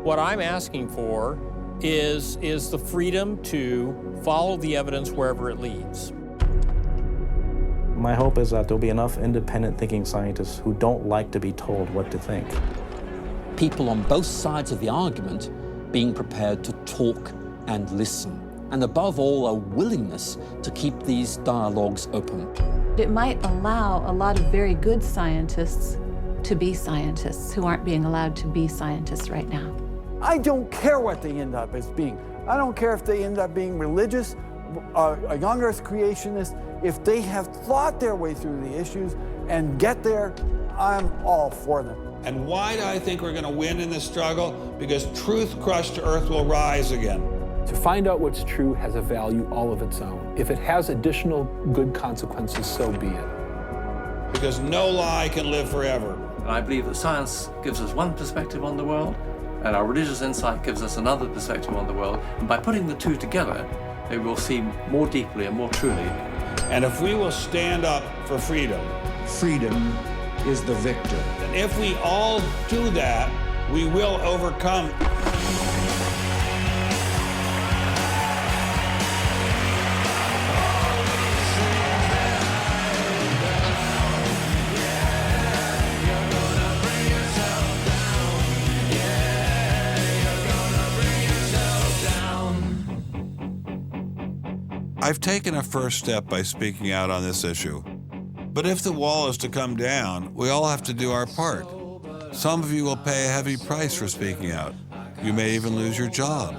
What I'm asking for is the freedom to follow the evidence wherever it leads. My hope is that there'll be enough independent thinking scientists who don't like to be told what to think. People on both sides of the argument being prepared to talk and listen. And above all, a willingness to keep these dialogues open. It might allow a lot of very good scientists to be scientists who aren't being allowed to be scientists right now. I don't care what they end up as being. I don't care if they end up being religious, a young earth creationist. If they have thought their way through the issues and get there, I'm all for them. And why do I think we're going to win in this struggle? Because truth-crushed earth will rise again. To find out what's true has a value all of its own. If it has additional good consequences, so be it. because no lie can live forever. And I believe that science gives us one perspective on the world, and our religious insight gives us another perspective on the world. And by putting the two together, they will see more deeply and more truly. And if we will stand up for freedom, Freedom is the victor. and if we all do that, we will overcome. I've taken a first step by speaking out on this issue. But if the wall is to come down, we all have to do our part. Some of you will pay a heavy price for speaking out. You may even lose your job.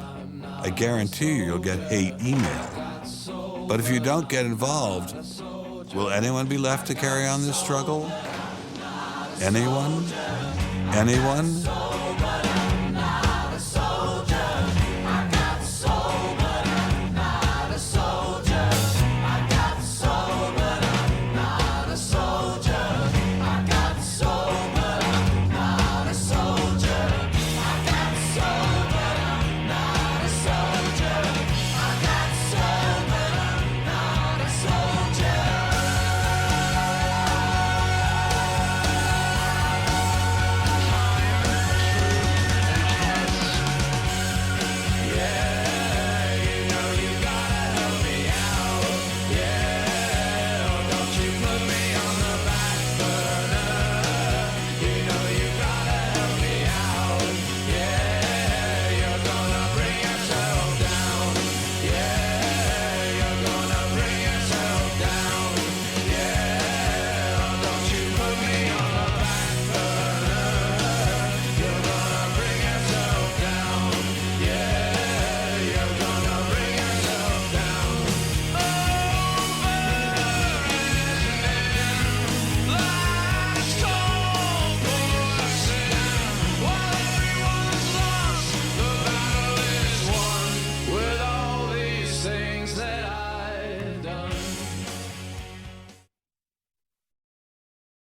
I guarantee you'll get hate email. But if you don't get involved, will anyone be left to carry on this struggle? Anyone? Anyone?